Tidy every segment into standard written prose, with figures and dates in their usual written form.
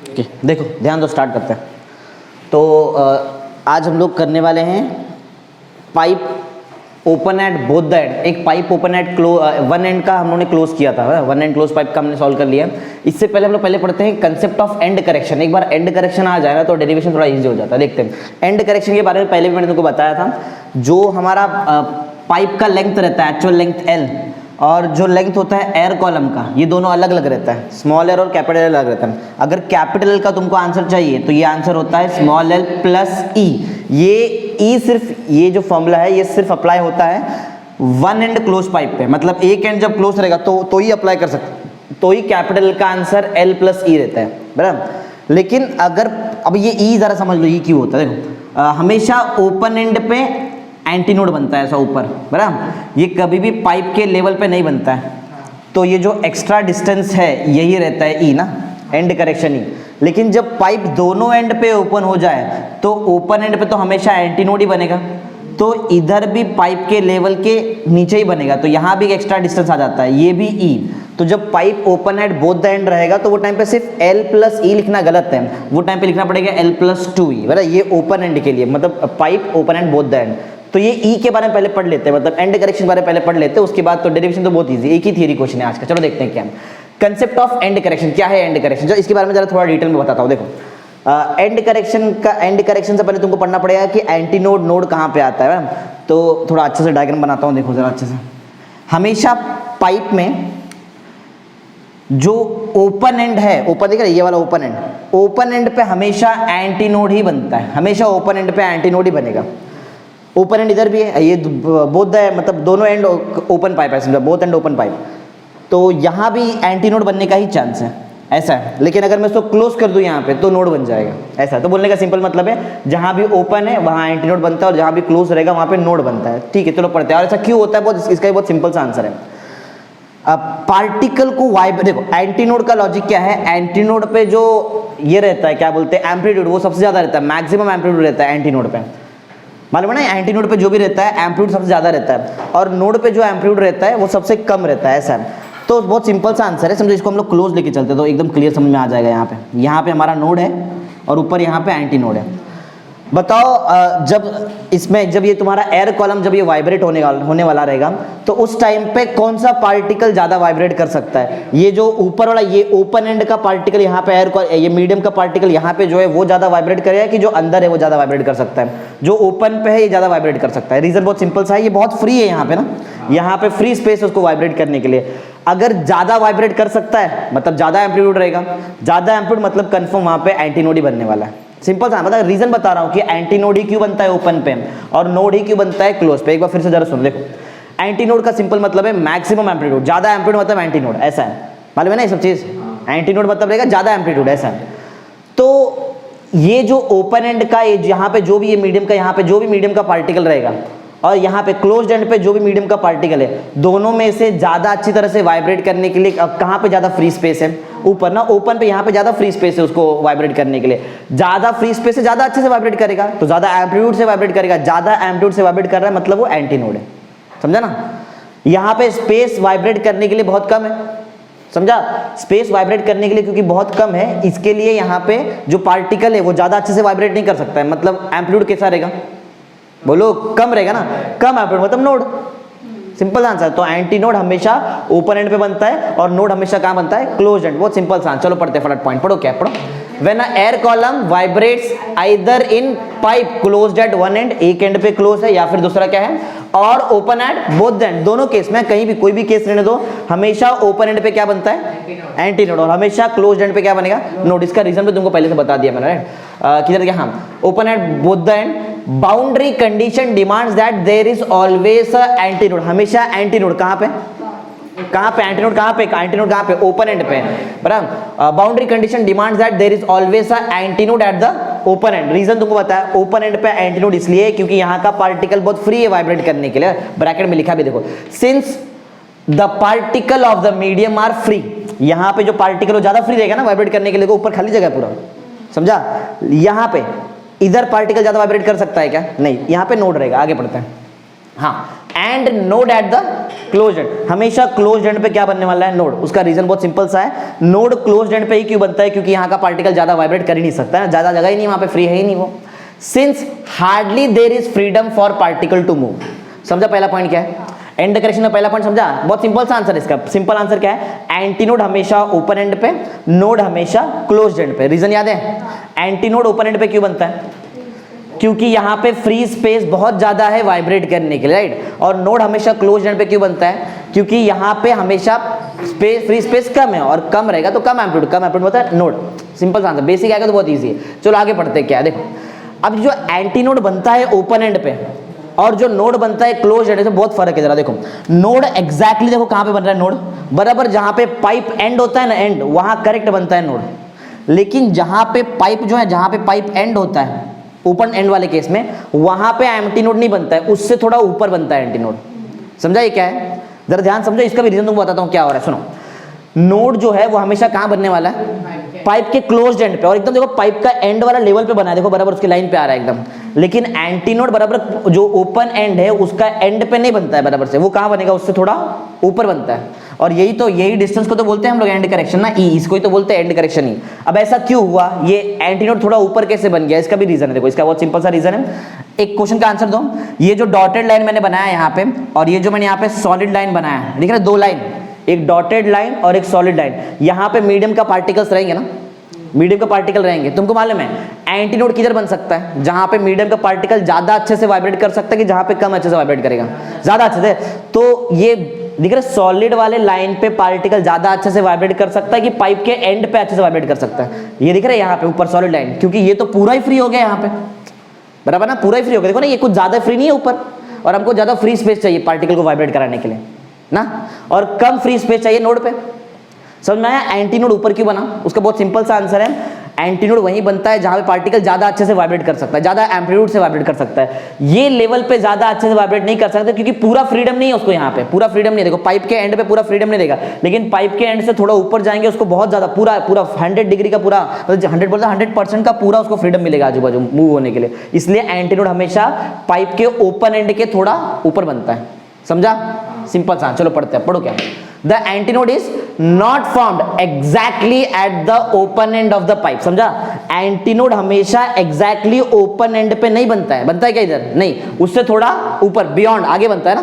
Okay, देखो ध्यान दो, स्टार्ट करते हैं। तो आज हम लोग करने वाले हैं pipe open at both the end. एक pipe open at one end का हम लोगों ने क्लोज किया था, वन एंड क्लोज पाइप का हमने सॉल्व कर लिया। इससे पहले हम लोग पहले पढ़ते हैं कंसेप्ट ऑफ एंड करेक्शन। एक बार एंड करेक्शन आ जाएगा तो डेरिवेशन थोड़ा इजी हो जाता है। देखते हैं एंड करेक्शन के बारे में। पहले भी मैंने तुमको बताया था, जो हमारा पाइप का लेंथ रहता है, एक्चुअल लेंथ एल, और जो लेंथ होता है एयर कॉलम का, ये दोनों अलग अलग रहता है। स्मॉल एल और कैपिटल एल अलग रहता है। अगर कैपिटल एल का तुमको आंसर चाहिए तो ये आंसर होता है स्मॉल एल प्लस ई। ये ई सिर्फ, ये जो फॉर्मूला है ये सिर्फ अप्लाई होता है वन एंड क्लोज पाइप पे। मतलब एक एंड जब क्लोज रहेगा तो ही अप्लाई कर सकते, तो ही कैपिटल एल का आंसर एल प्लस ई रहता है, बराबर। लेकिन अगर अब ये ई जरा समझ लो, ई क्यों होता है। देखो हमेशा ओपन एंड पे एंटी नोड बनता है ऐसा ऊपर, बराबर। ये कभी भी पाइप के लेवल पे नहीं बनता है। तो ये जो एक्स्ट्रा डिस्टेंस है यही रहता है ई ना, एंड करेक्शन ई। लेकिन जब पाइप दोनों एंड पे ओपन हो जाए तो ओपन एंड पे तो हमेशा एंटी नोड ही बनेगा, तो इधर भी पाइप के लेवल के नीचे ही बनेगा। तो यहाँ भी एक्स्ट्रा डिस्टेंस आ जाता है, ये भी ई। तो जब pipe open at both the and रहेगा तो वो टाइम पे सिर्फ एल प्लस ई लिखना गलत है, वो टाइम पे लिखना पड़ेगा एल प्लस टू ई, बराबर। ये ओपन एंड के लिए, मतलब pipe open at both the and. तो ये ई के बारे में पहले पढ़ लेते हैं, मतलब एंड करेक्शन के बारे में पहले पढ़ लेते हैं, उसके बाद तो डेरिवेशन तो बहुत इजी, एक ही थियरी क्वेश्चन है आज का। चलो देखते हैं क्या कंसेप्ट ऑफ एंड करेक्शन क्या है। एंड करेक्शन जो इसके बारे में जरा थोड़ा डिटेल में बताता हूँ। देखो एंड करेक्शन से पहले तुमको पढ़ना पड़ेगा कि एंटी नोड नोड कहाँ पे आता है। तो थोड़ा अच्छे से डायग्राम बनाता हूँ, देखो जरा अच्छे से। हमेशा पाइप में जो ओपन एंड है, ओपन दिख रहा है ये वाला ओपन एंड, ओपन एंड पे हमेशा एंटी नोड ही बनता है। हमेशा ओपन एंड पे एंटी नोड ही बनेगा। ओपन एंड इधर भी है, ये बोथ द मतलब दोनों एंड ओपन पाइप है, समझा, बोथ एंड ओपन पाइप। तो यहाँ भी एंटी नोड बनने का ही चांस है, ऐसा है। लेकिन अगर मैं इसको क्लोज कर दूं यहाँ पे तो नोड बन जाएगा, ऐसा है। तो बोलने का सिंपल मतलब है जहाँ भी ओपन है वहाँ एंटी नोड बनता है, और जहाँ भी क्लोज रहेगा वहाँ पे नोड बनता है। ठीक है, चलो पढ़ते हैं। और ऐसा क्यों होता है, बहुत इसका बहुत सिंपल सा आंसर है। अब पार्टिकल को देखो एंटी नोड का लॉजिक क्या है। एंटी नोड पे जो ये रहता है, क्या बोलते हैं, एम्पलीट्यूड, वो सबसे ज्यादा रहता है, मैक्सिमम एम्पलीट्यूड रहता है एंटी नोड पे। मालूम है ना, एंटी नोड पे जो भी रहता है एम्पलीट्यूड सबसे ज्यादा रहता है, और नोड पे जो एम्पलीट्यूड रहता है वो सबसे कम रहता है, ऐसा है। तो बहुत सिंपल सा आंसर है, समझो। इसको हम लोग क्लोज लेके चलते तो एकदम क्लियर समझ में आ जाएगा। यहाँ पे हमारा नोड है और ऊपर यहाँ पे एंटी नोड है। बताओ जब ये तुम्हारा एयर कॉलम जब ये वाइब्रेट होने वाला रहेगा तो उस टाइम पे कौन सा पार्टिकल ज्यादा वाइब्रेट कर सकता है। ये जो ऊपर वाला ये ओपन एंड का पार्टिकल यहाँ पे ये मीडियम का पार्टिकल यहाँ पे जो है वो ज्यादा वाइब्रेट करेगा, कि जो अंदर है वो ज्यादा वाइब्रेट कर सकता है। जो ओपन पे है ये ज्यादा वाइब्रेट कर सकता है। रीजन बहुत सिंपल सा है, ये बहुत फ्री है यहाँ पे ना, यहाँ पे फ्री स्पेस है उसको वाइब्रेट करने के लिए। अगर ज्यादा वाइब्रेट कर सकता है मतलब ज्यादा एम्पलीट्यूड रहेगा, ज्यादा एम्पलीट्यूड मतलब कंफर्म वहां पे एंटी नोड ही बनने वाला है। सिंपल सा मतलब रीजन बता रहा हूं कि एंटी नोड ही क्यों बनता है ओपन पे और नोड ही क्यों बनता है क्लोज पे। एक बार फिर से जरा सुन, देखो एंटी नोड का सिंपल मतलब है मैक्सिमम एम्पलीट्यूड, ज्यादा एम्पलीट्यूड मतलब एंटी नोड, ऐसा है। मालूम है ना ये सब चीज। एंटी नोड मतलब रहेगा ज्यादा एम्पलीट्यूड, ऐसा है। तो ये जो ओपन एंड का यहाँ पे जो भी ये मीडियम का, यहाँ पे जो भी मीडियम का पार्टिकल रहेगा और यहाँ पे क्लोज्ड एंड पे जो भी मीडियम का पार्टिकल है, दोनों में से ज्यादा अच्छी तरह से वाइब्रेट करने के लिए कहाँ पे ज्यादा फ्री स्पेस है, ऊपर ना। ओपन पे यहाँ पे ज्यादा फ्री स्पेस है उसको वाइब्रेट करने के लिए। ज्यादा फ्री स्पेस है, ज्यादा अच्छे से वाइब्रेट करेगा, तो ज्यादा एम्पलीट्यूड से वाइब्रेट करेगा। ज्यादा एम्पलीट्यूड से वाइब्रेट कर रहा है मतलब वो एंटी नोड है, समझा ना। यहाँ पे स्पेस वाइब्रेट करने के लिए बहुत कम है, समझा। स्पेस वाइब्रेट करने के लिए क्योंकि बहुत कम है, इसके लिए यहाँ पे जो पार्टिकल है वो ज्यादा अच्छे से वाइब्रेट नहीं कर सकता है। मतलब एम्पलीट्यूड कैसा रहेगा, बोलो, कम रहेगा ना। कम एम्पलीट्यूड मतलब नोड, सिंपल आंसर। तो एंटी नोड हमेशा ओपन एंड पे बनता है और नोड हमेशा कहां बनता है, क्लोज एंड। बहुत सिंपल सा। चलो पढ़ते हैं फटाफट पॉइंट। पढ़ो, क्या पढ़ो। When a air column vibrates either in pipe closed eight one and, एक एंड पे क्लोज है, या फिर दूसरा क्या है, और ओपन एट बोथ एंड। दोनों केस में कहीं भी कोई भी केस रहने दो, हमेशा ओपन एंड पे क्या बनता है, एंटी नोड, और हमेशा क्लोज्ड एंड पे क्या बनेगा, नोड। इसका रीजन भी तुमको पहले से बता दिया मैंने, किधर क्या, हाँ, open at both the end. Boundary condition demands that there is always an antinode. हमेशा एंटी नोड कहां पे, कहां पे एंटी नोड, कहां पे एंटी नोड, कहां पे, ओपन एंड पे, बराबर। Boundary condition demands that there is always an antinode at the open end. Reason तुमको बताया, ओपन एंड पे एंटी नोड इसलिए क्योंकि यहां का पार्टिकल बहुत फ्री है वाइब्रेट करने के लिए। ब्रैकेट में लिखा भी देखो, since the particle of the medium are free. यहां पे जो पार्टिकल वो ज्यादा फ्री रहेगा ना वाइब्रेट करने के लिए, ऊपर खाली जगह पूरा, समझा। यहां पे इधर पार्टिकल ज्यादा वाइब्रेट कर सकता है क्या, नहीं, यहां पे नोड रहेगा। आगे पढ़ते हैं, हाँ। And node at the close and, हमेशा क्लोज एंड पे क्या बनने वाला है, नोड। उसका रीजन बहुत सिंपल सा है, नोड क्लोज एंड पे ही क्यों बनता है, क्योंकि यहाँ का पार्टिकल ज्यादा वाइब्रेट कर ही नहीं सकता है, ज्यादा जगह ही नहीं, वहां पे फ्री है ही नहीं वो। Since hardly there is freedom for particle to move. समझा पहला पॉइंट क्या है, एंड करेक्शन में पहला पॉइंट समझा, बहुत सिंपल सा आंसर इसका। सिंपल आंसर क्या है, एंटी नोड हमेशा ओपन एंड पे, नोड हमेशा क्लोज एंड पे। रीजन याद है, एंटी नोड ओपन एंड पे क्यों बनता है, क्योंकि यहाँ पे फ्री स्पेस बहुत ज्यादा है वाइब्रेट करने के लिए, राइट। और नोड हमेशा क्लोज एंड पे क्यों बनता है, क्योंकि यहाँ पे हमेशा स्पेस, फ्री स्पेस कम है, और कम रहेगा तो कम एम्पलीट्यूड, कम एम्पलीट्यूड होता है नोड। सिंपल आंसर, बेसिक आएगा तो बहुत ईजी है। चलो आगे पढ़ते हैं क्या है, देखो अब जो एंटी नोड बनता है ओपन एंड पे और जो नोड बनता है क्लोज एंड से बहुत फर्क है। जरा देखो, नोड एग्जैक्टली देखो कहां पे बन रहा है, नोड बराबर जहां पे पाइप एंड होता है ना, एंड, वहां करेक्ट बनता है नोड। लेकिन जहां पे पाइप जो है, जहां पे पाइप एंड होता है ओपन एंड वाले केस में, वहां पे एम्प्टी नोड नहीं बनता है, उससे थोड़ा ऊपर बनता है एंटी नोड। समझा ये क्या है, जरा ध्यान समझो, इसका भी रीजन तुमको बताता हूं क्या हो रहा है। सुनो, नोड जो है वो हमेशा कहां बनने वाला है, पाइप के क्लोज्ड एंड पे, और एकदम देखो पाइप का एंड वाला लेवल पे बना है, देखो बराबर उसकी लाइन पे आ रहा है एकदम। लेकिन एंटी नोड बराबर जो ओपन एंड है उसका एंड पे नहीं बनता है बराबर से, वो कहां बनेगा, उससे थोड़ा ऊपर बनता है। और यही डिस्टेंस को तो बोलते हैं हम लोग एंड करेक्शन ना, ई, इसको ही तो बोलते हैं एंड करेक्शन ही। अब ऐसा क्यों हुआ, ये एंटी नोड थोड़ा ऊपर कैसे बन गया, इसका भी रीजन है। देखो इसका बहुत सिंपल सा रीजन है, एक क्वेश्चन का आंसर दो। ये जो डॉटेड लाइन मैंने बनाया यहाँ पे, और ये जो मैंने यहाँ पे सॉलिड लाइन बनाया है, देख रहे दो लाइन, एक डॉटेड लाइन और एक सॉलिड लाइन। यहाँ पे मीडियम का पार्टिकल्स रहेंगे ना, मीडियम का पार्टिकल रहेंगे। तुमको मालूम है एंटी नोड किधर बन सकता है, जहां पे मीडियम का पार्टिकल ज्यादा अच्छे से वाइब्रेट कर सकता है कि जहां पे कम अच्छे से वाइब्रेट करेगा, ज्यादा अच्छे से। तो ये दिख रहा है सॉलिड वाले लाइन पे पार्टिकल ज्यादा अच्छे से वाइब्रेट कर सकता है कि पाइप के एंड पे अच्छे से वाइब्रेट कर सकता है। ये दिख रहा है यहाँ पे ऊपर सॉलिड लाइन, क्योंकि ये तो पूरा ही फ्री हो गया यहाँ पे, बराबर ना, पूरा ही फ्री हो गया। देखो ना, ये कुछ ज्यादा फ्री नहीं है ऊपर, और हमको ज्यादा फ्री स्पेस चाहिए पार्टिकल को वाइब्रेट कराने के लिए ना, और कम फ्री स्पेस चाहिए नोड पे। समझ में आया एंटी नोड ऊपर क्यों बना, उसका बहुत सिंपल सा आंसर है, एंटी नोड वहीं बनता है जहां पे पार्टिकल ज्यादा अच्छे से वाइब्रेट कर सकता है, ज्यादा एम्पलीट्यूड से वाइब्रेट कर सकता है। ये लेवल पे ज्यादा अच्छे से वाइब्रेट नहीं कर सकता क्योंकि पूरा फ्रीडम नहीं है उसको, यहाँ पे पूरा फ्रीडम नहीं। देखो पाइप के एंड पे पूरा फ्रीडम नहीं देगा, लेकिन पाइप के एंड से थोड़ा ऊपर जाएंगे उसको बहुत ज्यादा पूरा 100 डिग्री का पूरा, 100% का पूरा उसको फ्रीडम मिलेगा आजू बाजू मूव होने के लिए। इसलिए एंटी नोड हमेशा पाइप के ओपन एंड के थोड़ा ऊपर बनता है। समझा, सिंपल सा। चलो पढ़ते हैं, पढ़ो क्या, The antinoid is not formed exactly at the open end of the pipe। समझा, एंटीनोड हमेशा exactly open end पे नहीं बनता है, बनता है क्या इधर, नहीं, उससे थोड़ा ऊपर बियॉन्ड आगे बनता है ना।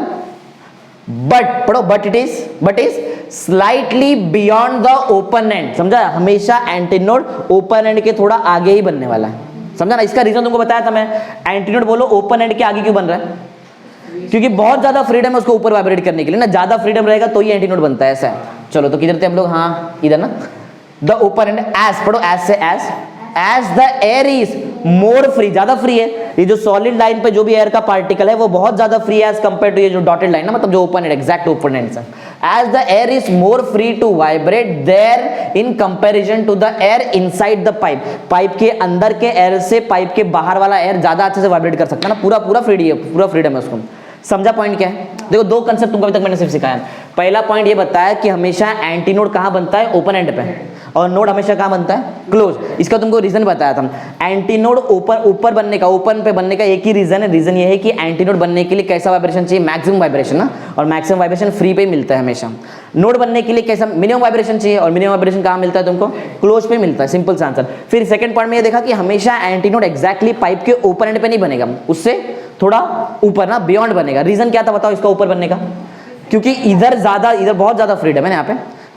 बट पढ़ो, but is slightly beyond the open and. समझा, हमेशा एंटीनोड ओपन एंड के थोड़ा आगे ही बनने वाला है। समझा ना, इसका रीजन तुमको बताया था मैं। एंटीनोड बोलो ओपन एंड के आगे क्यों बन रहा है, क्योंकि बहुत ज्यादा फ्रीडम है उसको ऊपर वाइब्रेट करने के लिए ना, ज्यादा फ्रीडम रहेगा तो ही एंटी नोड बनता है, ऐसा है। चलो तो किधर थे हम लोग, हाँ इधर ना, द ओपन एंड, एज पढ़ो, एज से as the air is more free, ज्यादा फ्री है। ये जो सॉलिड लाइन पे जो भी एयर का पार्टिकल है वो बहुत ज्यादा फ्री है एज कंपेयर टू ये जो डॉटेड लाइन ना, मतलब जो open end, exact open end से। As the air is more free to vibrate there in comparison to the air inside the pipe. Pipe के अंदर के एयर से पाइप के बाहर वाला एयर ज्यादा अच्छे से वाइब्रेट कर सकता है ना, पूरा फ्रीडम है उसको। समझा पॉइंट क्या है, देखो दो कंसेप्ट तुमको अभी तक मैंने सिर्फ सिखाया। पहला पॉइंट ये बताया कि हमेशा एंटी नोड कहां बनता है, ओपन एंड पे, और नोड हमेशा कहां बनता है, क्लोज। इसका तुमको रीजन बताया था। एंटी नोड ऊपर बनने का, ओपन पे बनने का एक ही रीजन है, रीजन ये है कि एंटी नोड बनने के लिए कैसा वाइब्रेशन चाहिए, मैक्सिमम वाइब्रेशन ना, और मैक्सिमम वाइब्रेशन फ्री पे मिलता है हमेशा। नोड बनने के लिए कैसा, मिनिमम वाइब्रेशन चाहिए, और मिनिमम वाइब्रेशन कहां मिलता है तुमको, क्लोज पे मिलता है। सिंपल सा आंसर। फिर सेकंड पॉइंट में ये देखा कि हमेशा एंटी नोड एग्जैक्टली पाइप के ओपन एंड पे नहीं बनेगा, उससे थोड़ा ऊपर ना, बियॉन्ड बनेगा। रीजन क्या था बताओ इसका ऊपर बनने का, क्योंकि इधर बहुत ज्यादा फ्रीडम है ना, यहाँ पे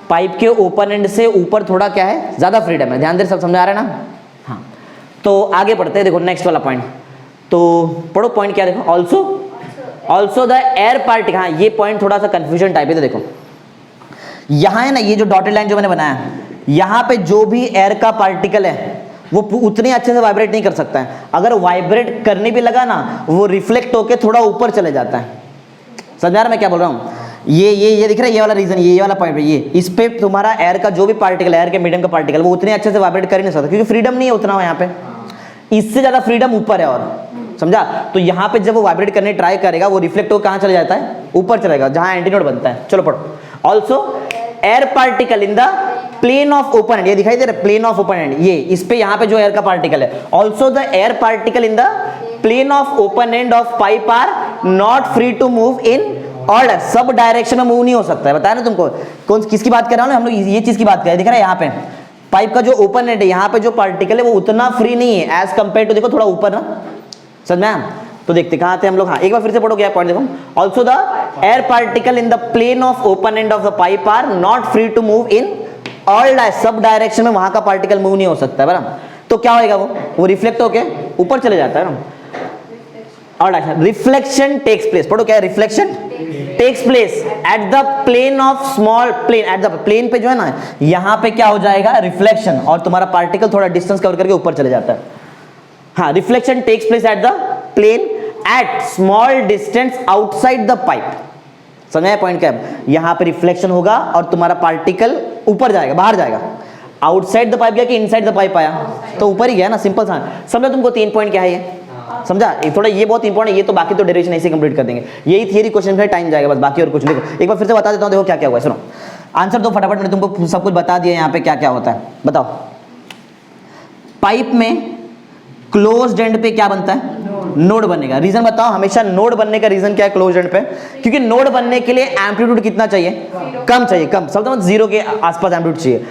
पाइप के ओपन एंड से ऊपर थोड़ा क्या है, ज्यादा फ्रीडम है। ध्यान दे, सब समझ आ रहा है ना। हाँ, तो आगे पढ़ते हैं, देखो नेक्स्ट वाला पॉइंट, तो पढ़ो पॉइंट क्या, देखो ऑल्सो द एयर पार्टिकल। हाँ, ये पॉइंट थोड़ा सा कंफ्यूजन टाइप है। तो देखो यहाँ है ना, ये जो डॉटेड लाइन जो मैंने बनाया, यहाँ पे जो भी एयर का पार्टिकल है वो उतने अच्छे से वाइब्रेट नहीं कर सकता है। अगर वाइब्रेट करने भी लगा ना, वो रिफ्लेक्ट होके थोड़ा ऊपर चले जाता है। समझ आ रहा मैं क्या बोल रहा हूँ, ये दिख रहा है, ये वाला रीजन, ये वाला पॉइंट, ये इस पे तुम्हारा एयर का जो भी पार्टिकल, एयर के मीडियम का पार्टिकल, वो उतने अच्छे से वाइब्रेट कर ही नहीं सकता, क्योंकि फ्रीडम नहीं है उतना यहाँ पे, इससे ज्यादा फ्रीडम ऊपर है। और समझा, तो यहाँ पे जब वो वाइब्रेट करने ट्राई करेगा, वो रिफ्लेक्ट होकर कहाँ चले जाता है, ऊपर चलेगा, जहाँ एंटी नोड बनता है। चलो पढ़ो, also air particle in the plane of open end, ये दिखाई दे रहा है प्लेन ऑफ ओपन एंड, ये इस पे यहाँ पे जो एयर का पार्टिकल है, also the air particle in the plane of open end of pipe are not free to move in all सब डायरेक्शन में मूव नहीं हो सकता है, बताया ना तुमको। कौन किसकी बात कर रहा हूँ हम लोग, ये चीज की बात कर रहे हैं। दिख रहा है यहाँ पे पाइप का जो ओपन एंड है, यहाँ पे जो पार्टिकल है वो उतना फ्री नहीं है एज कंपेयर टू, देखो थोड़ा ऊपर ना, समझ में। तो देखते कहाँ थे हम लोग, हाँ एक बार फिर से पढ़ो क्या पॉइंट देखो। Also the air particle in the plane of open end of the pipe are not free to move in all सब डायरेक्शन में, वहां का पार्टिकल मूव नहीं हो सकता है बराबर। तो क्या होएगा वो रिफ्लेक्ट होके ऊपर चले जाता है ना। और रिफ्लेक्शन टेक्स प्लेस, पढ़ो क्या है, reflection takes place at the plane of small plane, at the plane पे जो है ना, यहां पे क्या हो जाएगा रिफ्लेक्शन, और तुम्हारा पार्टिकल थोड़ा डिस्टेंस कवर करके ऊपर चले जाता है। हाँ, reflection takes place at the plane at small distance outside the pipe. समझे पॉइंट क्या है, यहां पे रिफ्लेक्शन होगा और तुम्हारा पार्टिकल ऊपर जाएगा, बाहर जाएगा। आउटसाइड द पाइप गया कि इनसाइड द पाइप आया, तो ऊपर ही गया ना, सिंपल सा। समझा तुमको 3 पॉइंट क्या है ये, समझा। थोड़ा ये बहुत इंपॉर्टेंट है, ये तो बाकी तो डेरिवेशन ऐसे कंप्लीट कर देंगे, यही थियरी क्वेश्चन में टाइम जाएगा बस, बाकी और कुछ। देखो एक बार फिर से बता देता हूं, देखो क्या क्या हुआ है, सुनो आंसर दो फटाफट। मैंने तुमको सब कुछ बता दिया यहाँ पे क्या क्या होता है, बताओ। पाइप में क्लोज्ड एंड पे क्या बनता है, नोड बनेगा। रीजन बताओ, हमेशा नोड बनने का रीजन क्या है क्लोज्ड एंड पे, क्योंकि नोड बनने के लिए एम्पलीट्यूड कितना चाहिए, कम चाहिए, कम, सब मतलब 0 के आसपास एम्पलीट्यूड चाहिए।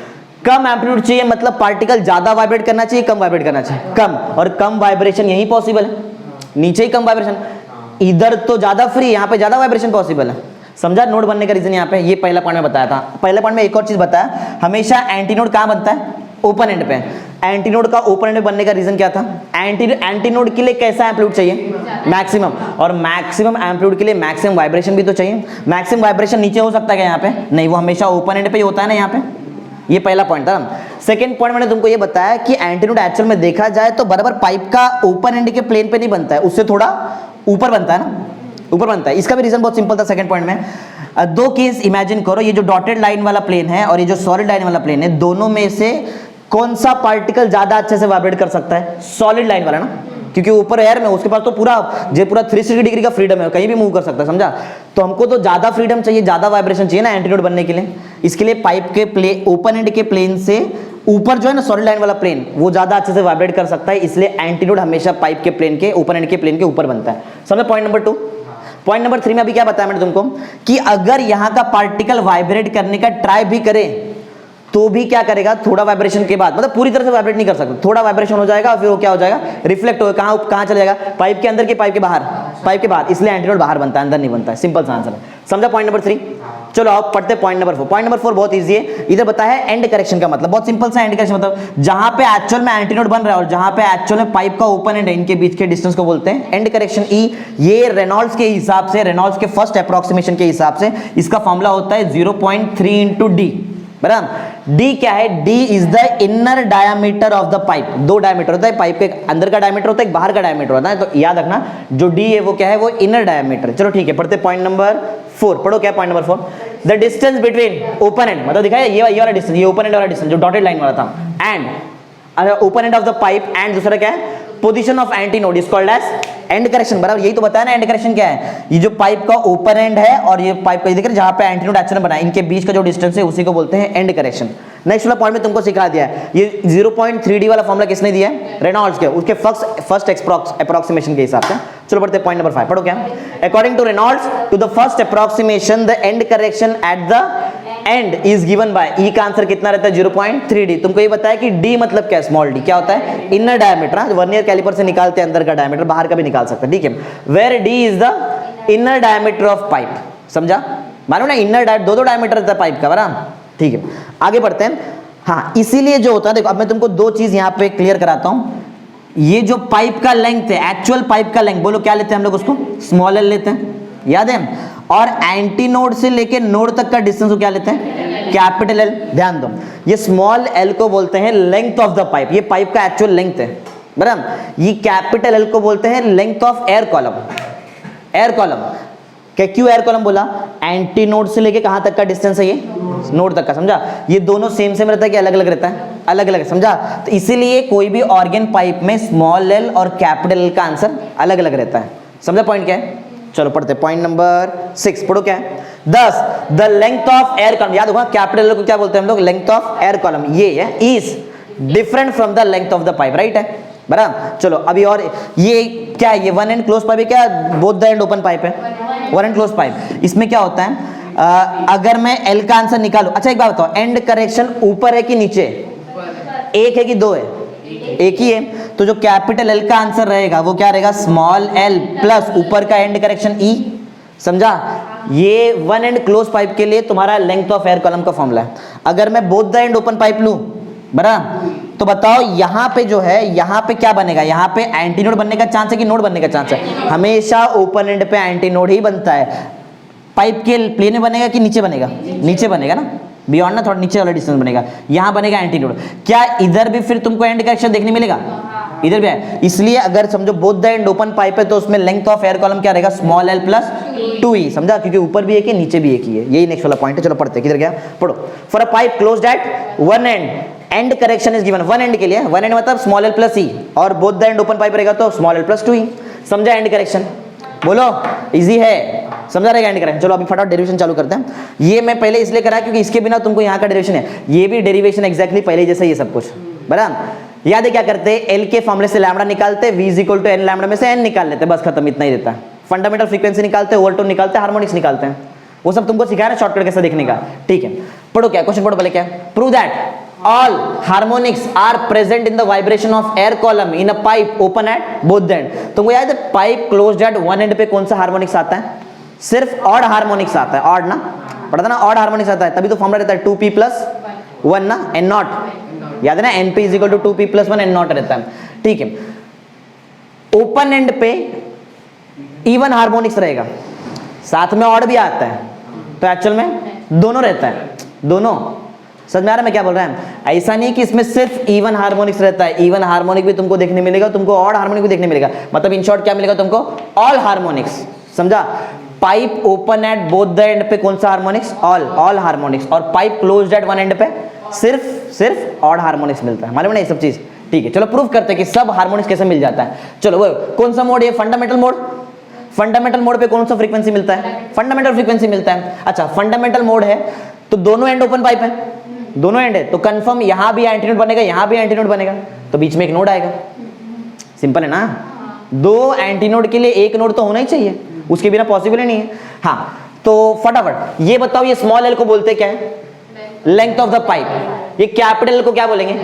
कम एम्पलीट्यूड चाहिए मतलब पार्टिकल ज्यादा वाइब्रेट करना चाहिए, कम वाइब्रेट करना चाहिए, कम। और कम वाइब्रेशन यही पॉसिबल है, नीचे ही कम वाइब्रेशन, इधर तो ज्यादा फ्री, यहाँ पे ज्यादा वाइब्रेशन पॉसिबल है। समझा नोड बनने का रीजन यहाँ पे, ये पहला पॉइंट में बताया था। पहले पॉइंट में एक और चीज बताया, हमेशा एंटीनोड कहाँ बनता है, ओपन एंड पे। एंटीनोड का ओपन एंड बनने का रीजन क्या था, एंटीनोड के लिए कैसा एम्पलीट्यूड चाहिए, मैक्सिमम, और मैक्सिमम एम्पलीट्यूड के लिए मैक्सिमम वाइब्रेशन भी तो चाहिए। मैक्सिमम वाइब्रेशन नीचे हो सकता है क्या यहाँ पे, नहीं, वो हमेशा ओपन एंड पे ही होता है ना यहाँ पे। ये पहला पॉइंट था। सेकंड पॉइंट मैंने तुमको ये बताया कि एंटीनोड एक्चुअल में देखा जाए तो बराबर पाइप का ओपन एंड के प्लेन पे नहीं बनता है, उससे थोड़ा ऊपर बनता है ना, ऊपर बनता है। इसका भी रीजन बहुत सिंपल था सेकंड पॉइंट में। 2 केस इमेजिन करो, ये जो डॉटेड लाइन वाला प्लेन है और ये जो सॉलिड लाइन वाला प्लेन है, दोनों में से कौन सा पार्टिकल ज्यादा अच्छे से वाइब्रेट कर सकता है, सॉलिड लाइन वाला ना, क्योंकि ऊपर एयर में उसके पास तो पूरा 360 डिग्री का फ्रीडम है, कहीं भी मूव कर सकता है, समझा। तो हमको तो ज्यादा फ्रीडम चाहिए, ज्यादा वाइब्रेशन चाहिए ना एंटीनोड बनने के लिए। इसके लिए पाइप के ओपन एंड के प्लेन से ऊपर जो है ना सॉलिड लाइन वाला प्लेन, वो ज्यादा अच्छे से वाइब्रेट कर सकता है, इसलिए एंटीनोड हमेशा पाइप के प्लेन के ओपन एंड के प्लेन के ऊपर बनता है। समझे पॉइंट नंबर 2। पॉइंट नंबर 3 में अभी क्या बताया मैंने तुमको, कि अगर यहां का पार्टिकल वाइब्रेट करने का ट्राई भी करे तो भी क्या करेगा, थोड़ा वाइब्रेशन के बाद, मतलब पूरी तरह से वाइब्रेट नहीं कर सकता, थोड़ा वाइब्रेशन हो जाएगा और फिर वो क्या हो जाएगा, रिफ्लेक्ट होगा। कहां चले जाएगा, पाइप के अंदर के पाइप के बाहर, पाइप के बाहर, इसलिए एंटीनोड बाहर बनता है, अंदर नहीं बनता है। सिंपल सा आंसर है। समझा पॉइंट नंबर 3। चलो आप पढ़ते पॉइंट नंबर 4। पॉइंट नंबर 4 बहुत इजी है। इधर बताया है एंड करेक्शन का मतलब, बहुत सिंपल सा एंड करेक्शन मतलब जहां पे एक्चुअल में एंटीनोड बन रहा है और जहां पे एक्चुअल में पाइप का ओपन एंड है, इनके बीच के डिस्टेंस को बोलते हैं एंड करेक्शन। ई ये रेनॉल्ड्स के हिसाब से, रेनॉल्ड्स के फर्स्ट अप्रोक्सीमेशन के हिसाब से इसका फॉर्मूला होता है 0.3 इंटू डी, बराबर। डी क्या है, D is the inner diameter of the pipe. 2 diameter होता है पाइप के, अंदर का डायमीटर होता है, एक बाहर का डायमीटर होता है, तो याद रखना जो डी है वो क्या है, वो इनर डायमीटर। चलो ठीक है, पढ़ते पॉइंट नंबर 4। पढ़ो क्या point number 4, the distance between open end, मतलब दिखाया ये वाला डिस्टेंस, ये ओपन एंड वाला डिस्टेंस जो डॉटेड लाइन वाला था, end open end of the pipe, and दूसरा क्या है, position of antinode is called as end correction. बराबर, यही तो बताया ना एंड करेक्शन क्या है, ये जो पाइप का ओपन एंड है और ये पाइप का देख रहे जहां पे एंटीनोड एक्चुअल में बना है, इनके बीच का जो डिस्टेंस है उसी को बोलते हैं एंड करेक्शन। नेक्स्ट वाला पॉइंट में तुमको सिखा दिया है, ये 0.3D वाला फॉर्मूला किसने दिया है, रेनॉल्ड्स के, उसके फर्स्ट अप्रोक्सीमेशन के हिसाब से। चलो पढ़ते हैं पॉइंट नंबर 5। पढ़ो क्या, according to Reynolds to the first approximation the end correction at the end is given by, E का आंसर कितना रहता है 0.3D। तुमको ये बताया कि डी मतलब क्या है, स्मॉल डी क्या होता है, इनर डायमीटर। वर्नियर कैलिपर से निकालते हैं अंदर का डायमीटर, बाहर का भी निकाल सकते हैं, ठीक है। Where D is the inner diameter of pipe, समझा, मालूम ना, इनर डायमीटर 2 डायमीटर रहता है पाइप का, बराबर, ठीक है। आगे बढ़ते हैं। हाँ, इसीलिए जो होता है, देखो अब मैं तुमको 2 चीज यहां पे क्लियर कराता हूं। ये जो पाइप का लेंथ है, एक्चुअल पाइप का लेंथ, बोलो क्या लेते हैं हम लोग उसको, स्मॉल एल लेते हैं, याद है। और एंटी नोड से लेके नोड तक का डिस्टेंस को क्या लेते हैं, कैपिटल एल। ध्यान दो, ये स्मॉल एल को बोलते हैं लेंथ ऑफ द पाइप, ये पाइप का एक्चुअल लेंथ है, बराबर। ये कैपिटल एल को बोलते हैं length of air column. Air column क्या, क्यों एयर कॉलम बोला, एंटी नोड से लेके कहां तक का डिस्टेंस है, ये नोड तक का, समझा। ये दोनों सेम रहता है कि अलग अलग रहता है, अलग अलग, समझा। तो इसीलिए कोई भी ऑर्गन पाइप में स्मॉल एल और कैपिटल एल का आंसर अलग अलग रहता है, समझा पॉइंट क्या है। चलो पढ़ते पॉइंट नंबर 6। पढ़ो क्या है, 10 the length of air column, याद होगा कैपिटल एल को क्या बोलते हैं हम लोग, लेंथ ऑफ एयर कॉलम, ये है is different from the length of the pipe, right है, बराबर। चलो अभी और ये क्या है, ये वन एंड क्लोज पाइप है क्या, both the end open pipe है, वन एंड क्लोज पाइप। इसमें क्या होता है, अगर मैं एल का आंसर निकालू, अच्छा एक बात बताओ, एंड करेक्शन ऊपर है कि नीचे, एक है कि दो है, एक ही है, तो जो कैपिटल एल का आंसर रहेगा वो क्या रहेगा, स्मॉल एल प्लस ऊपर का एंड करेक्शन ई। समझा, ये वन एंड क्लोज पाइप के लिए तुम्हारा लेंथ ऑफ एयर कॉलम का फॉर्मूला है। अगर मैं both the end open pipe लूं, बराबर, तो बताओ यहां पे जो है, यहां पे क्या बनेगा, यहां पे एंटी नोड बनने का चांस है कि नोड बनने का चांस है, हमेशा ओपन एंड पे एंटी नोड ही बनता है। पाइप के प्लेन में बनेगा कि नीचे बनेगा, नीचे बनेगा ना, बियॉन्ड ना, थोड़ा नीचे वाला डिस्टेंस बनेगा, यहां बनेगा एंटी नोड। क्या इधर भी फिर तुमको एंड करेक्शन देखने मिलेगा, इधर भी है, इसलिए अगर समझो both the end open pipe है तो उसमें लेंथ ऑफ एयर कॉलम क्या रहेगा, स्मॉल एल प्लस 2e। समझा, क्योंकि ऊपर भी एक है नीचे भी एक ही है, यही नेक्स्ट वाला पॉइंट है। चलो पढ़ते हैं, किधर गया, पढ़ो। For a pipe closed eight one and, and correction is given, one and के लिए, वन एंड मतलब स्मॉल एल प्लस ई, और both the end open pipe रहेगा तो स्मॉल एल प्लस 2e। समझा एंड करेक्शन, बोलो इजी है, समझा रहेगा एंड करेक्शन। चलो अभी फटाफट डेरिवेशन चालू करते हैं। ये मैं पहले इसलिए करा क्योंकि इसके बिना तुमको यहाँ का डेरिवेशन है, ये भी डेरिवेशन एग्जैक्टली पहले जैसा ये सब कुछ, बराबर। याद है क्या करते हैं, एल के फॉर्मूले से लैम्बडा निकालते, v is equal to N lambda में से एन निकाल लेते, बस खत्म, इतना ही रहता है। फंडामेंटल फ्रीक्वेंसी निकालते, ओवरटोन निकालते, हार्मोनिक्स निकालते हैं, वो सब तुमको सिखाया ना शॉर्टकट कैसे देखने का, ठीक है। पढ़ो क्या क्वेश्चन, पढ़ो बोले क्या, prove that all harmonics are present in the vibration of air column in a pipe open at both the end। तुमको याद है pipe closed eight one and पे कौन सा हार्मोनिक्स आता है, सिर्फ ऑड हार्मोनिक्स आता है, ऑड ना, पढ़ा था ना, ऑड हार्मोनिक्स आता है, तभी तो फॉर्मूला रहता है 2p प्लस 1 ना, एन नॉट, याद है ना, np is equal to 2p plus 1 N not रहता है, ठीक है। ओपन एंड पे इवन हार्मोनिक्स रहेगा, साथ में ऑड भी आता है, तो एक्चुअल में दोनों रहता है, दोनों। समझ में आ रहा है मैं क्या बोल रहा है, ऐसा नहीं कि इसमें सिर्फ इवन हार्मोनिक्स रहता है, इवन हार्मोनिक भी तुमको देखने मिलेगा, तुमको ऑड हार्मोनिक भी देखने मिलेगा, मतलब इन शॉर्ट क्या मिलेगा तुमको, ऑल हार्मोनिक्स। समझा, pipe open at both the and पे कौन सा हार्मोनिक्स, ऑल हार्मोनिक्स, और pipe closed eight one and पे सिर्फ ऑड हार्मोनिक्स मिलता है, मालूम है ना ये सब चीज, ठीक है। चलो प्रूव करते हैं कि सब हार्मोनिक्स कैसे मिल जाता है। चलो वो कौन सा मोड है, फंडामेंटल मोड। फंडामेंटल मोड पे कौन सा फ्रीक्वेंसी मिलता है, फंडामेंटल फ्रीक्वेंसी मिलता है। अच्छा, फंडामेंटल मोड है तो दोनों एंड ओपन पाइप है, दोनों एंड है, तो कंफर्म यहां भी एंटी नोड बनेगा, यहां भी एंटी नोड बनेगा, तो बीच में एक नोड आएगा। सिंपल है ना, दो एंटी नोड के लिए एक नोड तो होना ही चाहिए, उसके बिना पॉसिबल ही नहीं है। हाँ, तो फटाफट ये बताओ, ये स्मॉल एल को बोलते क्या है, लेंथ ऑफ द पाइप। ये कैपिटल एल को क्या बोलेंगे,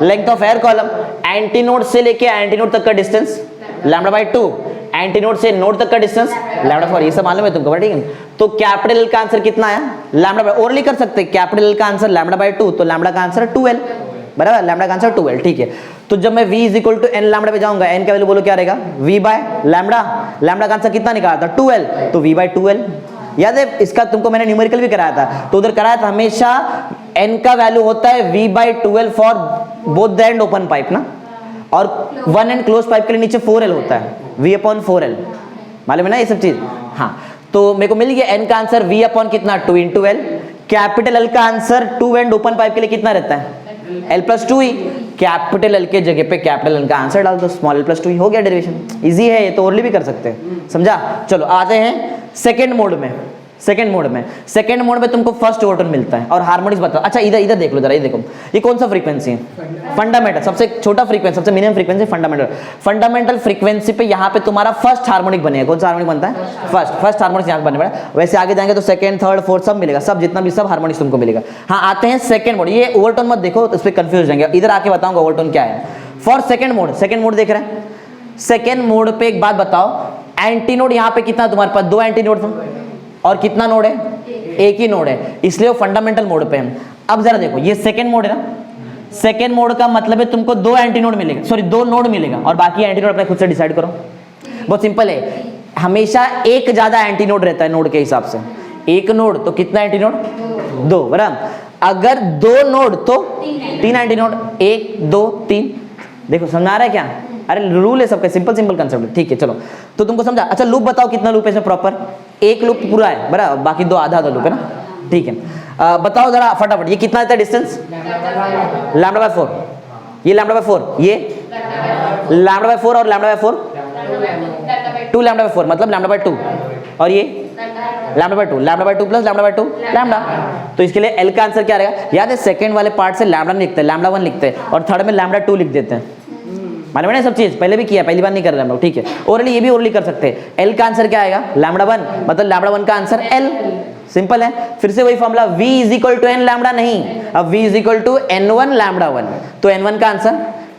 length of air column. Antinode से लेके एंटी नोड तक का distance lambda by 2, antinode से नोड तक का डिस्टेंस लैम्बडा 4, ये सब मालूम है तुमको, ठीक है। तो कैपिटल एल का आंसर कितना आया, लैम्बडा बाय, ओरली कर सकते हैं, कैपिटल एल का आंसर लैम्बडा बाय 2, तो लैम्बडा का आंसर 2l, बराबर, लैम्बडा का आंसर 2l, ठीक है। तो जब मैं v is equal to N lambda पे जाऊंगा, n का वैल्यू बोलो क्या रहेगा, v बाय लैम्बडा, लैम्बडा का आंसर कितना निकाला था 2l, तो v बाय 2l। याद है इसका तुमको मैंने न्यूमेरिकल भी कराया था, तो उधर कराया था हमेशा n का वैल्यू होता है v by 2l for both the end open pipe ना, और वन एंड क्लोज पाइप के लिए नीचे 4l होता है, v अपॉन 4l, मालूम है ना ये सब चीज। हाँ, तो मेरे को मिल गया n का आंसर v अपॉन कितना 2 इंटू एल, कैपिटल एल का आंसर 2 एंड ओपन पाइप के लिए कितना रहता है l plus 2e, capital L के जगह पे कैपिटल एल का आंसर डाल दो, स्मॉल एल प्लस 2e, हो गया डेरिवेशन। इजी है ये, तो ओरली भी कर सकते हैं, समझा। चलो आते हैं सेकेंड मोड में। सेकेंड मोड में तुमको फर्स्ट ओवरटोन मिलता है और हार्मोनिक्स बताओ। अच्छा इधर देख लो जरा, ये देखो ये कौन सा फ्रीक्वेंसी है, फंडामेंटल, सबसे छोटा फ्रीक्वेंसी, सबसे मिनिमम फ्रीक्वेंसी फंडामेंटल फ्रीक्वेंसी पे यहाँ पे तुम्हारा फर्स्ट हार्मोनिक बनेगा। कौन सा हार्मोनिक बनता है, फर्स्ट हार्मोनिक यहाँ बनने वाला। वैसे आगे जाएंगे तो सेकंड, थर्ड, फोर्थ सब मिलेगा, सब जितना भी सब हार्मोनिक्स तुमको मिलेगा। हाँ, आते हैं सेकंड मोड। ये ओवरटोन मत देखो, इस पर कंफ्यूज हो जाएंगे, इधर आके बताऊंगा ओवरटोन क्या है। फॉर सेकंड मोड देख रहे हैं, सेकंड मोड पे एक बात बताओ, एंटी नोड यहाँ पे कितना तुम्हारे पास, 2 एंटी नोड था, और कितना नोड है, एक ही नोड है, इसलिए वो फंडामेंटल मोड पे है। अब जरा देखो, ये सेकंड मोड है ना, सेकंड मोड का मतलब है तुमको 2 एंटी नोड मिलेगा, सॉरी 2 नोड मिलेगा, और बाकी एंटी नोड अपने खुद से डिसाइड करो। बहुत सिंपल है, हमेशा एक ज्यादा एंटी नोड रहता है नोड के हिसाब से। एक नोड तो कितना एंटी नोड, 2, बराबर। अगर 2 नोड तो 3 एंटी नोड, 1 2 3। देखो समझ आ रहा है क्या, अरे रूल है सबका, सिंपल कंसेप्ट, ठीक है। चलो तो तुमको समझा। अच्छा लूप बताओ, कितना लूप है इसमें प्रॉपर, एक लूप पूरा है, बराबर, बाकी 2 आधा लूप है ना, ठीक है। बताओ जरा फटाफट, ये कितना देता है डिस्टेंस, लैम्बडा बाय 4, ये लैम्बडा बाय 4, ये लैम्बडा बाय 4 और लैम्बडा बाय 4 2 लैम्बडा बाय 4 मतलब लैम्बडा बाय 2, और ये lambda by 2, lambda by 2 plus lambda by 2 lambda. तो इसके लिए एल का आंसर क्या रहेगा, याद है सेकंड वाले पार्ट से लैम्बडा लिखते हैं, लैम्बडा 1 लिखते हैं, और थर्ड में लैम्बडा 2 लिख देते हैं, मालूम है ना सब चीज, पहले भी किया, पहली बार नहीं कर रहे हम लोग, ठीक है। ओरली ये भी ओरली कर सकते हैं। एल का आंसर क्या आएगा? लैम्बडा 1, मतलब लैम्बडा 1 का आंसर एल, सिंपल है। फिर से वही formula, v is equal to N lambda नहीं, अब v is equal to n1 lambda 1, तो n1 का answer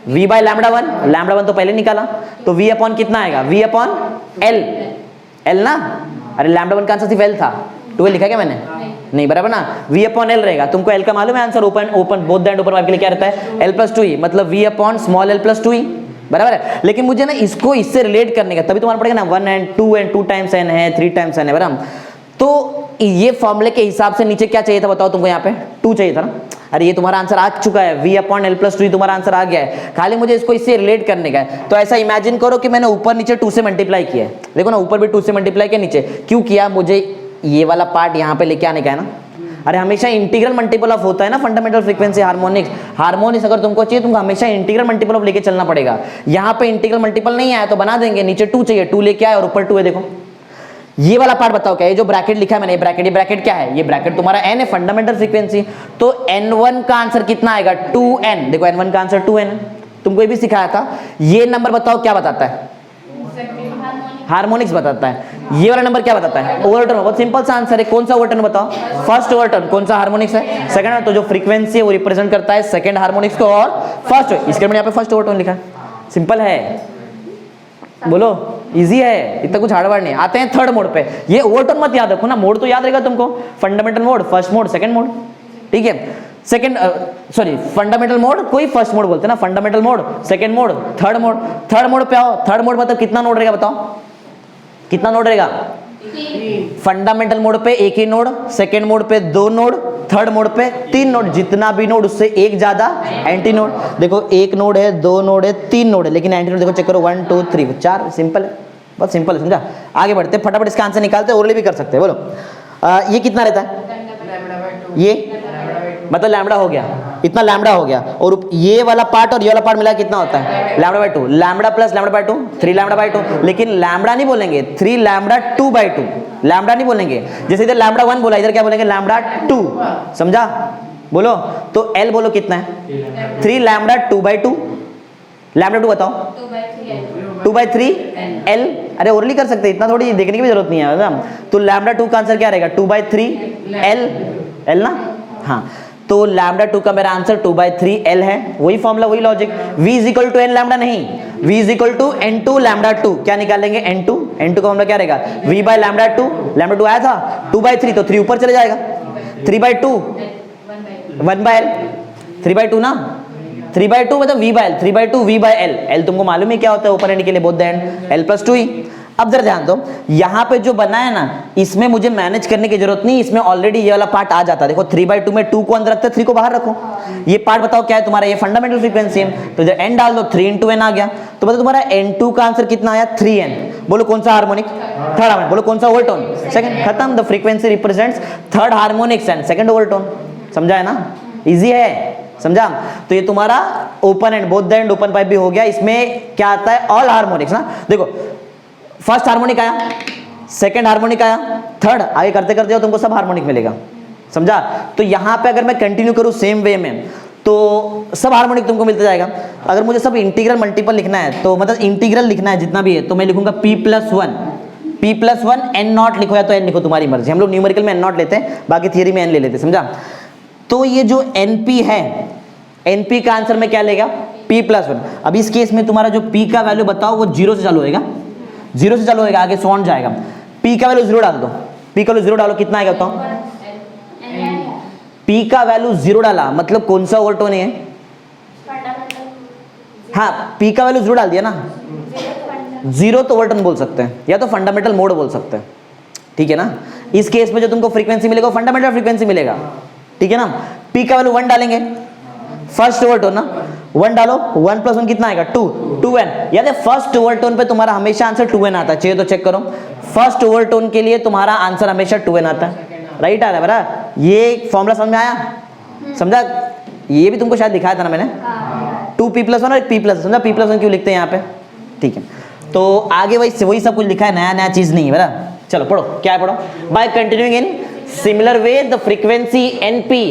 v by lambda 1, lambda 1 तो पहले निकाला, तो v अपॉन कितना आएगा? v अपॉन l, l ना, अरे लैम्बडा 1 का आंसर सिर्फ l था, 2l लिखा क्या मैंने? नहीं, बराबर ना, v अपॉन l रहेगा। तुमको l का मालूम है answer, open both the end open pipe के लिए क्या रहता है? l प्लस 2e, मतलब v upon small l plus 2e, बराबर है। लेकिन मुझे ना इसको इससे रिलेट करने का, तभी तुम्हारा पड़ेगा ना 1 and 2 टाइम्स n है, 3 टाइम्स n है, बराबर। तो ये फॉर्मूले के हिसाब से नीचे क्या चाहिए था बताओ तुमको? यहाँ पे 2 चाहिए था ना। अरे ये तुम्हारा आंसर आ चुका है, v अपॉन l प्लस 2 तुम्हारा आंसर आ गया है, खाली मुझे इसको इससे रिलेट करने का है। तो ऐसा इमेजिन करो कि मैंने ऊपर नीचे 2 से मल्टीप्लाई किया है, देखो ना ऊपर भी 2 से मल्टीप्लाई किया, नीचे क्यों किया? मुझे ये वाला पार्ट यहाँ पे लेके आने का है ना। अरे हमेशा इंटीग्रल मल्टीपल ऑफ होता है ना, फंडामेंटल फ्रीक्वेंसी हार्मोनिक्स, हार्मोनिक्स अगर तुमको चाहिए तुमको हमेशा इंटीग्रल मल्टीपल ऑफ लेके चलना पड़ेगा। यहाँ पे इंटीग्रल मल्टीपल नहीं आया तो बना देंगे, नीचे 2 चाहिए, 2 लेके आए और ऊपर 2 है। देखो ये वाला पार्ट बताओ क्या है? ये जो ब्रैकेट लिखा है मैंने, ये ब्रैकेट क्या है? ये ब्रैकेट तुम्हारा n है, फंडामेंटल फ्रीक्वेंसी, तो n1 का आंसर कितना आएगा? 2n। देखो n1 का आंसर 2n, तुमको ये भी सिखाया था। ये नंबर बताओ क्या बताता है? हार्मोनिक्स बताता है। ये वाला नंबर क्या बताता है? ओवरटोन। बहुत सिंपल सा आंसर है, कौन सा ओवरटोन बताओ? First overtone. कौन सा हार्मोनिक्स है? सेकंड। तो जो फ्रीक्वेंसी है वो रिप्रेजेंट करता है सेकंड हार्मोनिक्स को और फर्स्ट, इसके मैंने यहाँ पे फर्स्ट ओवरटोन लिखा है, सिंपल है, बोलो इजी है, इतना कुछ हार्डवर्ड नहीं। आते हैं थर्ड मोड पे, ये ओवरटोन मत याद रखो ना, मोड तो याद रहेगा तुमको, fundamental mode, first mode, second mode, ठीक है। सेकंड सॉरी फंडामेंटल मोड, कोई फर्स्ट मोड बोलते हैं ना, fundamental mode, second mode, third mode. Third mode पे आओ, थर्ड मोड मतलब कितना नोड रहेगा बताओ? कितना नोड रहेगा? फंडामेंटल मोड पे एक ही नोड, सेकंड मोड पे 2 नोड, थर्ड मोड पे 3 नोड, जितना भी नोड उससे एक ज्यादा एंटी नोड। देखो एक नोड है, 2 नोड है, 3 नोड है, लेकिन एंटी नोड देखो चेक करो 1 2 3 4, सिंपल है, बहुत सिंपल है, समझा। आगे बढ़ते फटाफट इसका आंसर निकालते, ओरली भी कर सकते हैं, बोलो। ये कितना रहता है? ये मतलब लैम्बडा हो गया, इतना लैम्बडा हो गया, और ये वाला पार्ट और ये वाला पार्ट मिला कितना होता है? Lambda by 2, lambda plus lambda by 2, 3 lambda by 2। लेकिन लैम्बडा नहीं बोलेंगे, 3 लैम्बडा 2 बाय 2, लैम्बडा नहीं बोलेंगे। जैसे इधर लैम्बडा 1 बोला, इधर क्या बोलेंगे? लैम्बडा 2, समझा? बोलो तो एल बोलो कितना है? 3 लैम्बडा 2 बाय 2, लैम्बडा 2 बताओ? 2 बाय 3 एल। अरे ओरली कर सकते, इतना थोड़ी देखने की भी जरूरत नहीं है। तो लैम्बडा 2 का आंसर क्या रहेगा? 2 बाय 3 एल, एल ना, हाँ। तो लैम्बडा 2 का मेरा आंसर 2 बाय 3 एल है, वही फॉर्मूला, वही logic. v is equal to N lambda नहीं, v is equal to n2 lambda 2। क्या निकालेंगे? n2, n2 का फॉर्मूला क्या रहेगा? v बाय लैम्बडा 2, लैम्बडा 2 आया था, 2 बाय 3 तो 3 ऊपर चले जाएगा, 3 बाय 2 1 बाय l, 3 बाय 2 ना, 3 बाय 2 मतलब v by l, 3 by 2 v by l। l तुमको मालूम है क्या होता है ओपन एंड के लिए? Both the and, l plus 2e। अब जरा ध्यान दो, यहाँ पे जो बना है ना, इसमें मुझे मैनेज करने की जरूरत नहीं, इसमें ऑलरेडी ये वाला पार्ट आ जाता है। देखो 3 बाय 2 में 2 को अंदर रखते, 3 को बाहर रखो। ये पार्ट बताओ क्या है तुम्हारा? ये फंडामेंटल फ्रीक्वेंसी है, तो इधर n डाल दो, 3 into n आ गया, तो बताओ तुम्हारा n2 का आंसर कितना आया? 3n। बोलो कौन सा हार्मोनिक? Third harmonic. बोलो कौन सा ओवरटोन? सेकंड। खत्म, the frequency represents third harmonics and second overtone. समझा है ना? इजी है, समझा? तो ये तुम्हारा open and, both the end open pipe भी हो गया। इसमें क्या आता है? ऑल हार्मोनिक्स ना। देखो फर्स्ट हार्मोनिक आया, सेकंड हार्मोनिक आया, थर्ड, आगे करते करते हो तुमको सब हार्मोनिक मिलेगा, समझा? तो यहां पे अगर मैं कंटिन्यू करूं सेम वे में तो सब हार्मोनिक तुमको मिलता जाएगा। अगर मुझे सब इंटीग्रल मल्टीपल लिखना है, तो मतलब इंटीग्रल लिखना है जितना भी है, तो मैं लिखूंगा p+1 n नॉट लिखो या तो n लिखो, तुम्हारी मर्जी। हम लोग न्यूमेरिकल में n नॉट लेते हैं, बाकी थियरी में n ले लेते हैं, समझा? तो ये जो np है, np का आंसर में क्या लेगा? p+1। अब इस केस में तुम्हारा जो p का वैल्यू बताओ वो 0 से चालू होएगा, 0 से चालू होएगा, आगे सॉन जाएगा। p का वैल्यू 0 डाल दो, p का वैल्यू 0 डालो, कितना आएगा बताओ? p का वैल्यू 0 डाला मतलब कौन सा ओवरटोन है? हाँ, p का वैल्यू 0 डाल दिया ना, 0 तो ओवरटोन बोल सकते हैं, या तो फंडामेंटल मोड बोल सकते हैं, ठीक है ना? इस केस में जो तुमको फ्रीक्वेंसी मिलेगा फंडामेंटल फ्रीक्वेंसी मिलेगा, ठीक है ना? p का वैल्यू 1 डालेंगे, फर्स्ट ओवरटोन ना, 1 डालो, 1 + 1 कितना आएगा? 2n। याद है फर्स्ट ओवरटोन पे तुम्हारा हमेशा आंसर 2n आता है, चाहिए तो चेक करो, फर्स्ट ओवरटोन के लिए तुम्हारा आंसर हमेशा 2n आता है, राइट आ रहा है बरा? ये फॉर्मूला समझ में आया? समझा? ये भी तुमको शायद दिखाया था ना मैंने, 2p+1 और एक p+, समझा? p+1 क्यों लिखते हैं यहाँ पे, ठीक है? तो आगे वही सब कुछ लिखा है, नया नया चीज नहीं है बरा। चलो पढ़ो, क्या है पढ़ो? By continuing in similar way the frequency np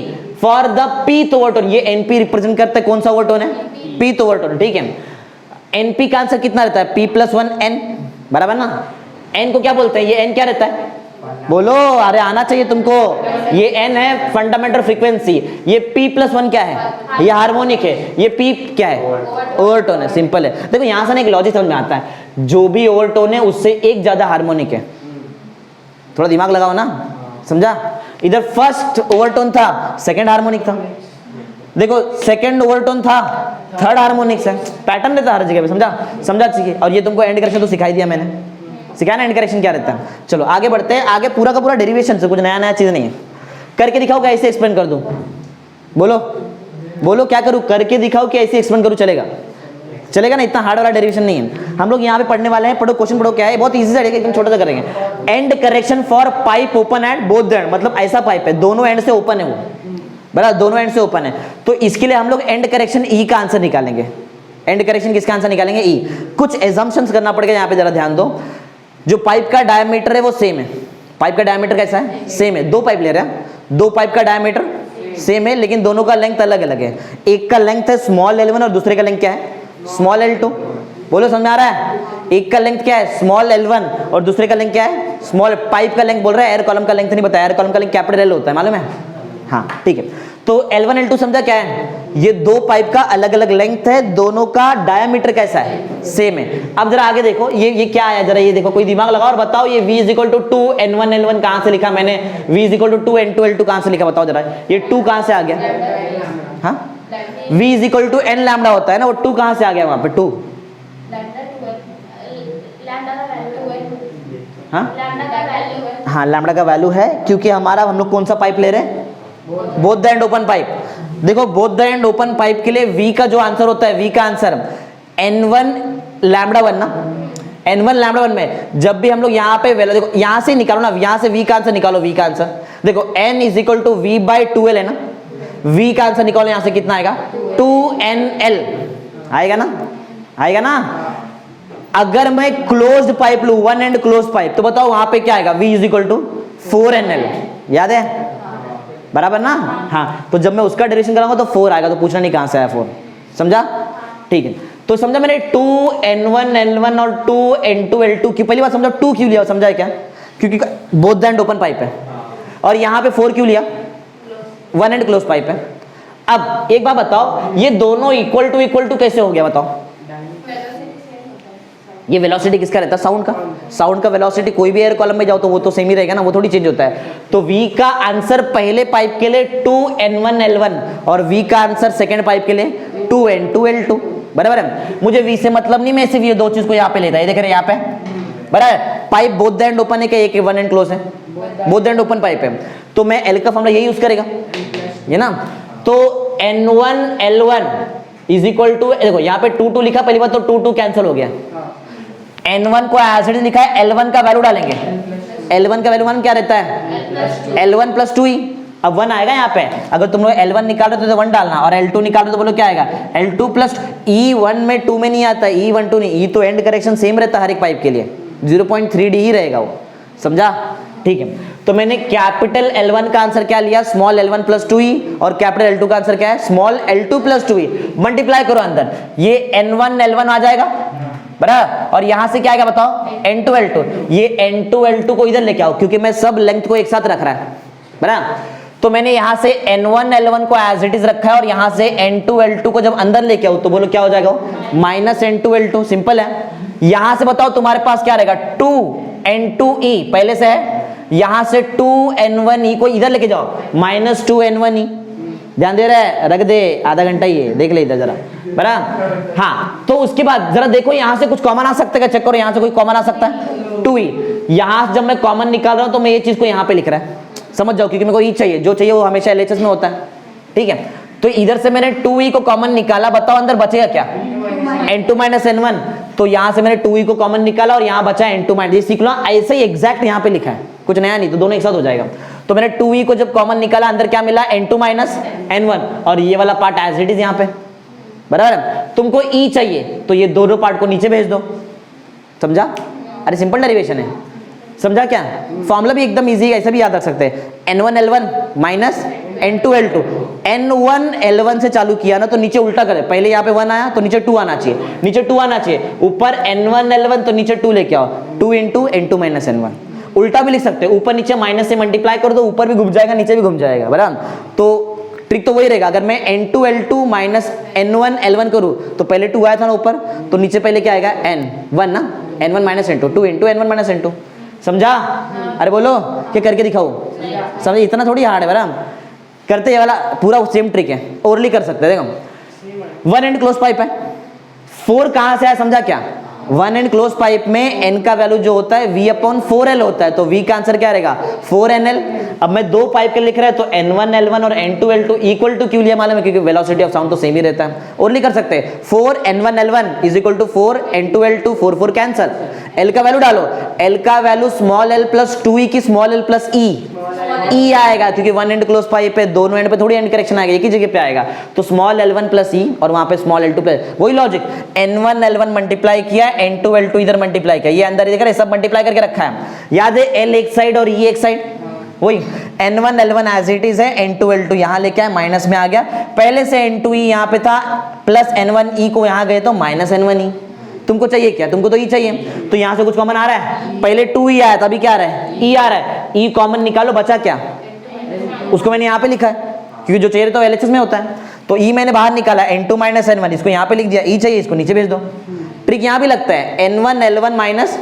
for the pth overtone. ये np रिप्रेजेंट करता है कौन सा ओवरटोन है? pth ओवरटोन, ठीक है? NP का आंसर कितना रहता है? P + 1 N, बराबर ना? N को क्या बोलते हैं? ये N क्या रहता है? बोलो, अरे आना चाहिए तुमको। ये N है फंडामेंटल फ्रीक्वेंसी, ये P + 1 क्या है? ये हार्मोनिक है, ये P क्या है? ओवरटोन है। सिंपल है। देखो यहां से ना एक लॉजिक समझ में आता है, जो भी ओवरटोन है उससे एक ज्यादा हार्मोनिक है। थोड़ा दिमाग लगाओ ना, समझा? इधर फर्स्ट ओवरटोन था, सेकंड हार्मोनिक था। देखो सेकंड ओवरटोन था, थर्ड हार्मोनिक्स है। पैटर्न रहता है हर जगह पे, समझा चाहिए। और ये तुमको एंड करेक्शन तो सिखाई दिया मैंने, सिखाया ना एंड करेक्शन क्या रहता है। चलो आगे बढ़ते हैं, आगे पूरा का पूरा डेरिवेशन से, कुछ नया चीज नहीं है। करके दिखाओ क्या ऐसे एक्सप्लेन कर दूं? बोलो बोलो, क्या करूं? करके दिखाओ कि ऐसे एक्सप्लेन करूं? चलेगा? चलेगा ना? इतना हार्ड वाला डेरिवेशन नहीं है। हम लोग यहाँ पे पढ़ने वाले हैं। पढ़ो क्वेश्चन, पढ़ो क्या है, बहुत इजी सा है, एकदम छोटा सा करेंगे। And correction for pipe open at both the and, मतलब ऐसा पाइप है दोनों एंड से ओपन है, वो बराबर दोनों एंड से ओपन है। तो इसके लिए हम लोग एंड करेक्शन ई का आंसर निकालेंगे। एंड करेक्शन किसका आंसर निकालेंगे? ई। कुछ एजम्पशंस करना पड़ेगा यहाँ पे, जरा ध्यान दो। जो पाइप का डायमीटर है वो सेम है। पाइप का डायमीटर कैसा है? सेम है। दो पाइप ले रहे हैं, दो पाइप का डायमीटर सेम है, लेकिन दोनों का लेंथ अलग अलग है। एक का लेंथ है स्मॉल L1 और दूसरे का लेंथ क्या है? Small L2। बोलो समझ में आ रहा है? एक का लेंथ क्या है? स्मॉल L1 और दूसरे का लेंथ क्या है? स्मॉल। पाइप का लेंथ बोल रहा है, एयर कॉलम का लेंथ नहीं बताया। एयर कॉलम का लेंथ कैपिटल L होता है, मालूम है? हाँ ठीक है। तो L1 L2 समझा क्या है? ये दो पाइप का अलग अलग लेंथ है, दोनों का डायमीटर कैसा है? सेम है। अब जरा आगे देखो, ये क्या आया, जरा ये देखो, कोई दिमाग लगाओ और बताओ ये V = 2 N1 L1 कहां से लिखा मैंने? V = 2 N2 L2 कहां से लिखा? बताओ जरा, ये 2 कहां से आ गया? हाँ, V = N लैम्डा होता है ना, वो 2 कहां से आ गया वहां पे? 2 हाँ, लैम्डा का वैल्यू है, क्योंकि हमारा हम लोग कौन सा पाइप ले रहे हैं? Both the end open pipe. देखो both the end open pipe के लिए V का जो आंसर होता है, V का आंसर N1 लैम्डा 1 ना। N1 लैम्डा 1 में जब भी हम लोग यहाँ पे वैल्यू, देखो यहाँ से निकालो ना, यहाँ से V का आंसर निकालो। V का आंसर देखो N = V/2L है ना। V का आंसर निकालो, यहाँ से कितना आएगा? 2NL आएगा ना? आएगा ना? अगर मैं क्लोज्ड पाइप लूं, वन एंड क्लोज्ड पाइप, तो बताओ वहां पे क्या आएगा? V = 4NL। याद है? बराबर ना? हाँ, तो जब मैं उसका डेरिवेशन कराऊंगा तो 4 आएगा, तो पूछना नहीं कहां से आया 4। समझा? ठीक है। तो समझा मैंने 2N1 L1 और 2N2 L2 की पहली बात समझा। 2 क्यों लिया? समझा है क्या? क्योंकि both the end open pipe है। और यहाँ पे 4 क्यों लिया? वन एंड क्लोज पाइप है। अब एक बात बताओ, ये दोनों इक्वल टू कैसे हो गया? बताओ। ये वेलोसिटी किसका रहता है? साउंड का। साउंड का वेलोसिटी कोई भी एयर कॉलम में जाओ तो वो तो सेम ही रहेगा ना, वो थोड़ी चेंज होता है। तो V का आंसर पहले पाइप के लिए 2N1 L1 और V का आंसर सेकंड पाइप के लिए 2N2 L2। बराबर है? मुझे V से मतलब नहीं, मैं सिर्फ ये दो चीज को यहाँ पे लेता है। देख रहे हैं यहाँ पे, बराबर? Pipe both the end open है क्या? एक वन एंड क्लोज है, both the end open pipe है। तो मैं L का फॉर्मूला यही यूज करेगा, ये ना। तो N1 L1 = देखो यहाँ पे 2 लिखा पहली बात, तो 2 कैंसिल हो गया। N1 को एज इट इज लिखा है, L1 का वैल्यू डालेंगे। L1 का वैल्यू 1 क्या रहता है? L1 + 2E। अब 1 आएगा यहाँ पे। अगर तुम लोग L1 निकाल रहे हो तो 1 डालना, और L2 निकाल रहे हो तो बोलो क्या आएगा? L2 + E1 में 2 में नहीं आता, E1 2 नहीं। E तो एंड करेक्शन सेम रहता है हर एक पाइप के लिए, 0.3D ही रहेगा वो। समझा? ठीक है। तो मैंने कैपिटल L1 का आंसर क्या लिया? Small L1 + 2E। और कैपिटल L2 का आंसर क्या है? Small L2 + 2E। मल्टीप्लाई करो अंदर, ये N1 L1 आ जाएगा, बराबर? और यहां से क्या आएगा बताओ? N2 L2। ये N2 L2 को इधर लेके आओ, क्योंकि मैं सब लेंथ को एक साथ रख रहा है, बराबर? तो मैंने यहां से N1 L1 को एज इट इज रखा है, और यहां से N2 L2 को जब अंदर लेके आओ तो बोलो क्या हो जाएगा? -N2 L2। सिंपल है। यहां से बताओ तुम्हारे पास क्या रहेगा? 2N2E पहले से है, यहां से 2N1E को इधर लेके जाओ, -2N1E। ध्यान दे रहा है? रख दे, आधा घंटा ही है, देख ले इधर जरा, बराबर? हाँ, तो उसके बाद जरा देखो यहां से कुछ कॉमन आ सकता है? चेक करो, यहां से कोई कॉमन आ सकता है? 2E। यहां से जब मैं कॉमन निकाल रहा हूं तो मैं ये चीज को यहां पे लिख रहा है, समझ जाओ, क्योंकि मेरे को E चाहिए, जो चाहिए वो हमेशा LHS में होता है। ठीक है, तो इधर से मैंने 2E को कॉमन निकाला, बताओ अंदर बचेगा क्या? N2 - N1। तो यहां से मैंने 2E को कॉमन निकाला और यहां बचा N2 - ये सीख लो, ऐसे ही एग्जैक्ट यहां पे लिखा है, कुछ नया नहीं, तो दोनों एक साथ हो जाएगा। तो मैंने 2E को जब कॉमन निकाला, अंदर क्या मिला? N2 - N1, और ये वाला पार्ट एज इट इज यहां पे, बराबर? तुमको E चाहिए तो ये दोनों पार्ट को नीचे भेज दो। समझा? अरे सिंपल डेरिवेशन है। समझा क्या? फॉर्मूला भी एकदम इजी है, ऐसा भी याद रख सकते हैं। N1 L1 - N2 L2 N1 L1 से चालू किया ना तो नीचे उल्टा करे, पहले यहाँ पे 1 आया तो नीचे 2 आना चाहिए, नीचे 2 आना चाहिए, ऊपर N1 L1 तो नीचे 2 लेके आओ, 2 इंटू N2 माइनस N1। उल्टा भी लिख सकते हैं, ऊपर नीचे माइनस से मल्टीप्लाई कर दो, ऊपर भी घूम जाएगा नीचे भी घूम जाएगा, बराबर। तो ट्रिक तो वही रहेगा, अगर मैं N2 L2 minus N1 L1 करूँ तो पहले 2 आया था ना ऊपर, तो नीचे पहले क्या आएगा N1 ना, N1 minus N2, 2 into N1 minus N2। समझा? अरे बोलो क्या करके दिखाओ, समझे? इतना थोड़ी हार्ड है बराबर, करते ये वाला पूरा सेम ट्रिक है, ओरली कर सकते हैं। देखो 1 एंड क्लोज पाइप है, 4 कहां से आया समझा क्या? 1 एंड क्लोज पाइप में n का वैल्यू जो होता है V/4L होता है, तो V का आंसर क्या रहेगा 4NL। अब मैं दो पाइप के लिख रहा है तो N1 L1 और N2 L2 इक्वल टू क्यों लिया मालूम है? क्योंकि वेलोसिटी ऑफ साउंड तो सेम ही रहता है, और नहीं कर सकते 4N1 L1 is equal to 4N2 L2, 4 4 cancel, L का वैल्यू डालो, L का value small l plus 2e की स्मॉल l प्लस e आएगा, क्योंकि 1 एंड क्लोज पाइप है, दोनों एंड पे थोड़ी एंड करेक्शन आएगा, एक ही जगह पे आएगा, तो स्मॉल l1 प्लस e और वहां पे स्मॉल l2 प्लस, वही लॉजिक, N1 L1 मल्टीप्लाई किया, N2 L2 इधर मल्टीप्लाई किया, ये अंदर देख रहे सब मल्टीप्लाई करके रखा है, याद है L एक साइड और E एक साइड, वही N1 L1 as it is है, N2 L2 यहां लेके आए माइनस में आ गया, पहले से N2E यहां पे था, प्लस N1E को यहां गए तो माइनस N1E। तुमको चाहिए क्या? तुमको तो E चाहिए, तो यहां से कुछ कॉमन आ रहा है, पहले 2E आया था, अभी क्या आ रहा है E आ रहा है, E कॉमन निकालो, बचा क्या? उसको मैंने यहाँ पे लिखा है क्योंकि जो चाहिए तो LHS में होता है, तो E मैंने बाहर निकाला N2 माइनस N1, इसको यहाँ पे लिख दिया, E चाहिए इसको नीचे भेज दो। ट्रिक यहाँ भी लगता है N1 L1 minus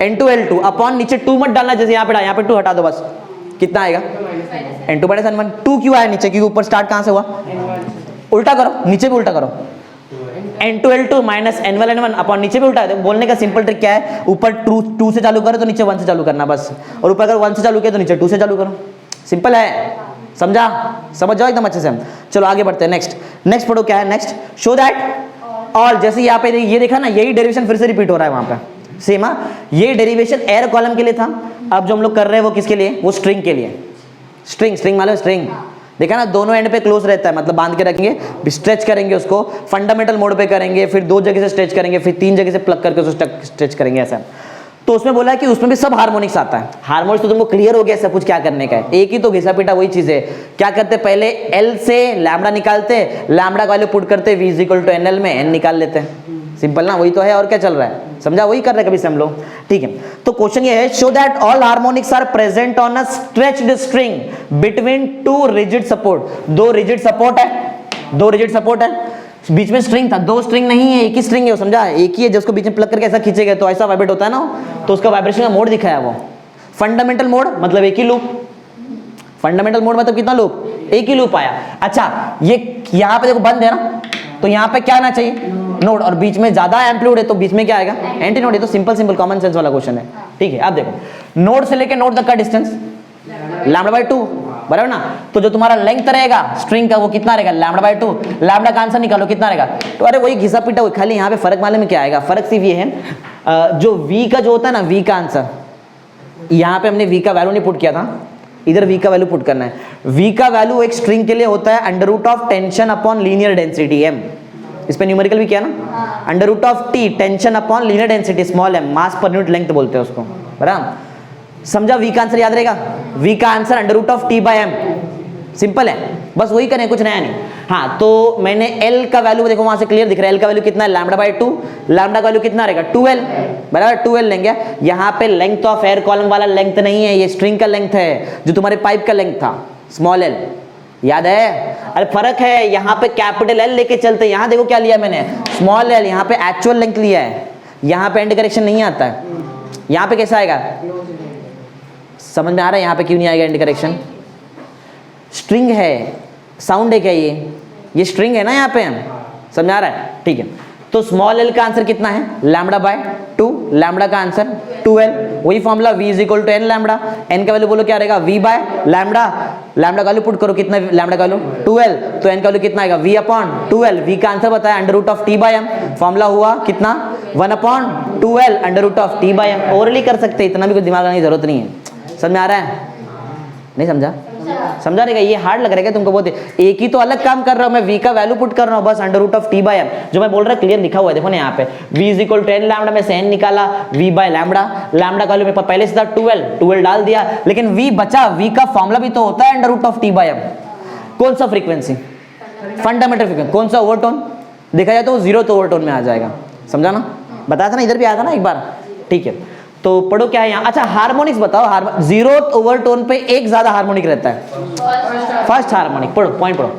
N2 L2 upon नीचे 2 मत डालना, जैसे यहाँ पे 2 हटा दो बस, कितना आएगा N2 माइनस N1। 2 क्यों आया नीचे? क्योंकि ऊपर स्टार्ट कहाँ से हुआ, उल्टा करो, नीचे भी उल्टा करो, N2 L2 minus N1 N1 upon नीचे भी उल्टा है। बोलने का सिंपल ट्रिक क्या है, ऊपर 2 से चालू करो तो नीचे 1 से चालू करना बस, और ऊपर अगर 1 से चालू किया तो नीचे 2 से चालू करो, सिंपल है, समझा? समझ जाओ एकदम अच्छे से हम। चलो आगे बढ़ते हैं, नेक्स्ट पढ़ो क्या है, नेक्स्ट शो दैट ऑल, जैसे यहाँ पे ये देखा ना, यही डेरिवेशन फिर से रिपीट हो रहा है वहां पे सेम, ये डेरिवेशन एयर कॉलम के लिए था, अब जो हम लोग कर रहे हैं वो किसके लिए? वो स्ट्रिंग के लिए। स्ट्रिंग मालूम, स्ट्रिंग देखा ना, दोनों एंड पे क्लोज रहता है, मतलब बांध के रखेंगे, स्ट्रेच करेंगे उसको, फंडामेंटल मोड पे करेंगे, फिर 2 जगह से स्ट्रेच करेंगे, फिर 3 जगह से प्लग करके उसको स्ट्रेच करेंगे, ऐसा। तो उसमें बोला है कि उसमें भी सब हार्मोनिक्स आता है। हार्मोनिक्स तो तुमको क्लियर हो गया सब कुछ क्या करने का है, एक ही तो घिसा पीटा वही चीज है। क्या करते पहले L से लैम्बडा निकालते, लैम्बडा का वैल्यू पुट करते V = NL में, N निकाल लेते हैं, सिंपल ना, वही तो है, और क्या चल रहा है, समझा? वही कर रहे हैं कभी से हम लोग, ठीक है। तो क्वेश्चन ये है, show that all harmonics are present on a stretched string between 2 rigid support. 2 rigid support है, बीच में स्ट्रिंग था, 2 स्ट्रिंग नहीं है, एक ही स्ट्रिंग है, समझा? एक ही है, जिसको बीच में प्लग करके ऐसा खींचेगा तो ऐसा वाइब्रेट होता है ना, तो उसका वाइब्रेशन का मोड दिखाया वो। फंडामेंटल मोड मतलब एक ही लूप, फंडामेंटल मोड मतलब कितना लूप? एक ही लूप आया। अच्छा, ये यहाँ पे देखो बंद है ना, तो यहाँ पे क्या आना चाहिए? नोड, और बीच में ज्यादा एम्पलीट्यूड है तो बीच में क्या आएगा? Anti node. ये तो सिंपल कॉमन सेंस वाला क्वेश्चन है, ठीक है। अब देखो, नोड से लेके नोड तक का डिस्टेंस λ/2, बराबर ना, तो जो तुम्हारा लेंथ रहेगा स्ट्रिंग का वो कितना रहेगा? λ/2। लैम्बडा का आंसर निकालो कितना रहेगा? तो अरे वही घिसा पीटा, खाली यहाँ पे फर्क मालूम में क्या आएगा? फर्क सिर्फ ये है, जो V का जो होता है ना, V का आंसर, यहाँ पे हमने V का वैल्यू नहीं पुट किया था, इधर V का वैल्यू पुट करना है। V का वैल्यू एक स्ट्रिंग के लिए होता है √of tension upon linear density m, इस पे न्यूमेरिकल भी किया ना, √of T tension upon linear density small m, मास पर यूनिट लेंथ बोलते हैं उसको, बराबर? समझा? V का आंसर याद रहेगा, V का आंसर √of T/m, सिंपल है, बस वही करें, कुछ नया नहीं। हाँ, तो मैंने L का वैल्यू देखो वहां से क्लियर दिख रहा है, L का वैल्यू कितना है? λ/2, लैम्बडा का वैल्यू कितना रहेगा? 2L, बराबर? 2L लेंगे। यहाँ पे लेंथ ऑफ एयर कॉलम वाला लेंथ नहीं है, ये स्ट्रिंग का लेंथ है, जो तुम्हारे पाइप का लेंथ था, स्मॉल l, याद है? अरे फर्क है, यहाँ पे कैपिटल L लेके चलते, यहाँ देखो क्या लिया मैंने, स्मॉल l, यहाँ पे एक्चुअल लेंथ लिया है, यहाँ पे एंड करेक्शन नहीं आता है, यहाँ पे कैसा आएगा? समझ में आ रहा है यहाँ पे क्यों नहीं आएगा एंड करेक्शन? स्ट्रिंग है, साउंड है क्या ये स्ट्रिंग है ना, यहाँ पे समझ आ रहा है, ठीक है। तो स्मॉल l का आंसर कितना है? λ/2, लैम्बडा का आंसर 2L, वही formula V = n lambda, n का वैल्यू बोलो क्या रहेगा? V/λ, लैम्बडा का वैल्यू पुट करो, कितना लैम्बडा का वैल्यू? 2L, तो n का वैल्यू कितना आएगा? V/2L, V का आंसर बताया √of T/m, फॉर्मूला हुआ कितना? 1/2L √of T/m। ओरली कर सकते, इतना भी कुछ दिमाग लगाने की जरूरत नहीं है, समझ में आ रहा है? नहीं समझा? समझा रहेगा, ये हार्ड लग रहा है क्या तुमको? बहुत एक ही तो अलग काम कर रहा हूं मैं, V का वैल्यू पुट कर रहा हूं बस, √of T/m, जो मैं बोल रहा क्लियर लिखा हुआ है, देखो ना यहाँ पे V = n लैम्बडा में से n निकाला, V/λ, लैम्बडा का वैल्यू में पहले से था 2L डाल दिया, लेकिन V बचा, V का फॉर्मूला भी तो होता है √of T/m। कौन सा फ्रीक्वेंसी? Fundamental frequency. कौन सा ओवरटोन? देखा जाए तो वो 0th ओवरटोन में आ जाएगा, समझा ना? बताया था ना, इधर भी आया था ना एक बार, ठीक है। तो पढ़ो क्या है यहाँ। अच्छा हार्मोनिक्स बताओ, 0th ओवरटोन पे एक ज्यादा हार्मोनिक रहता है, फर्स्ट हार्मोनिक। पढ़ो, पॉइंट पढ़ो।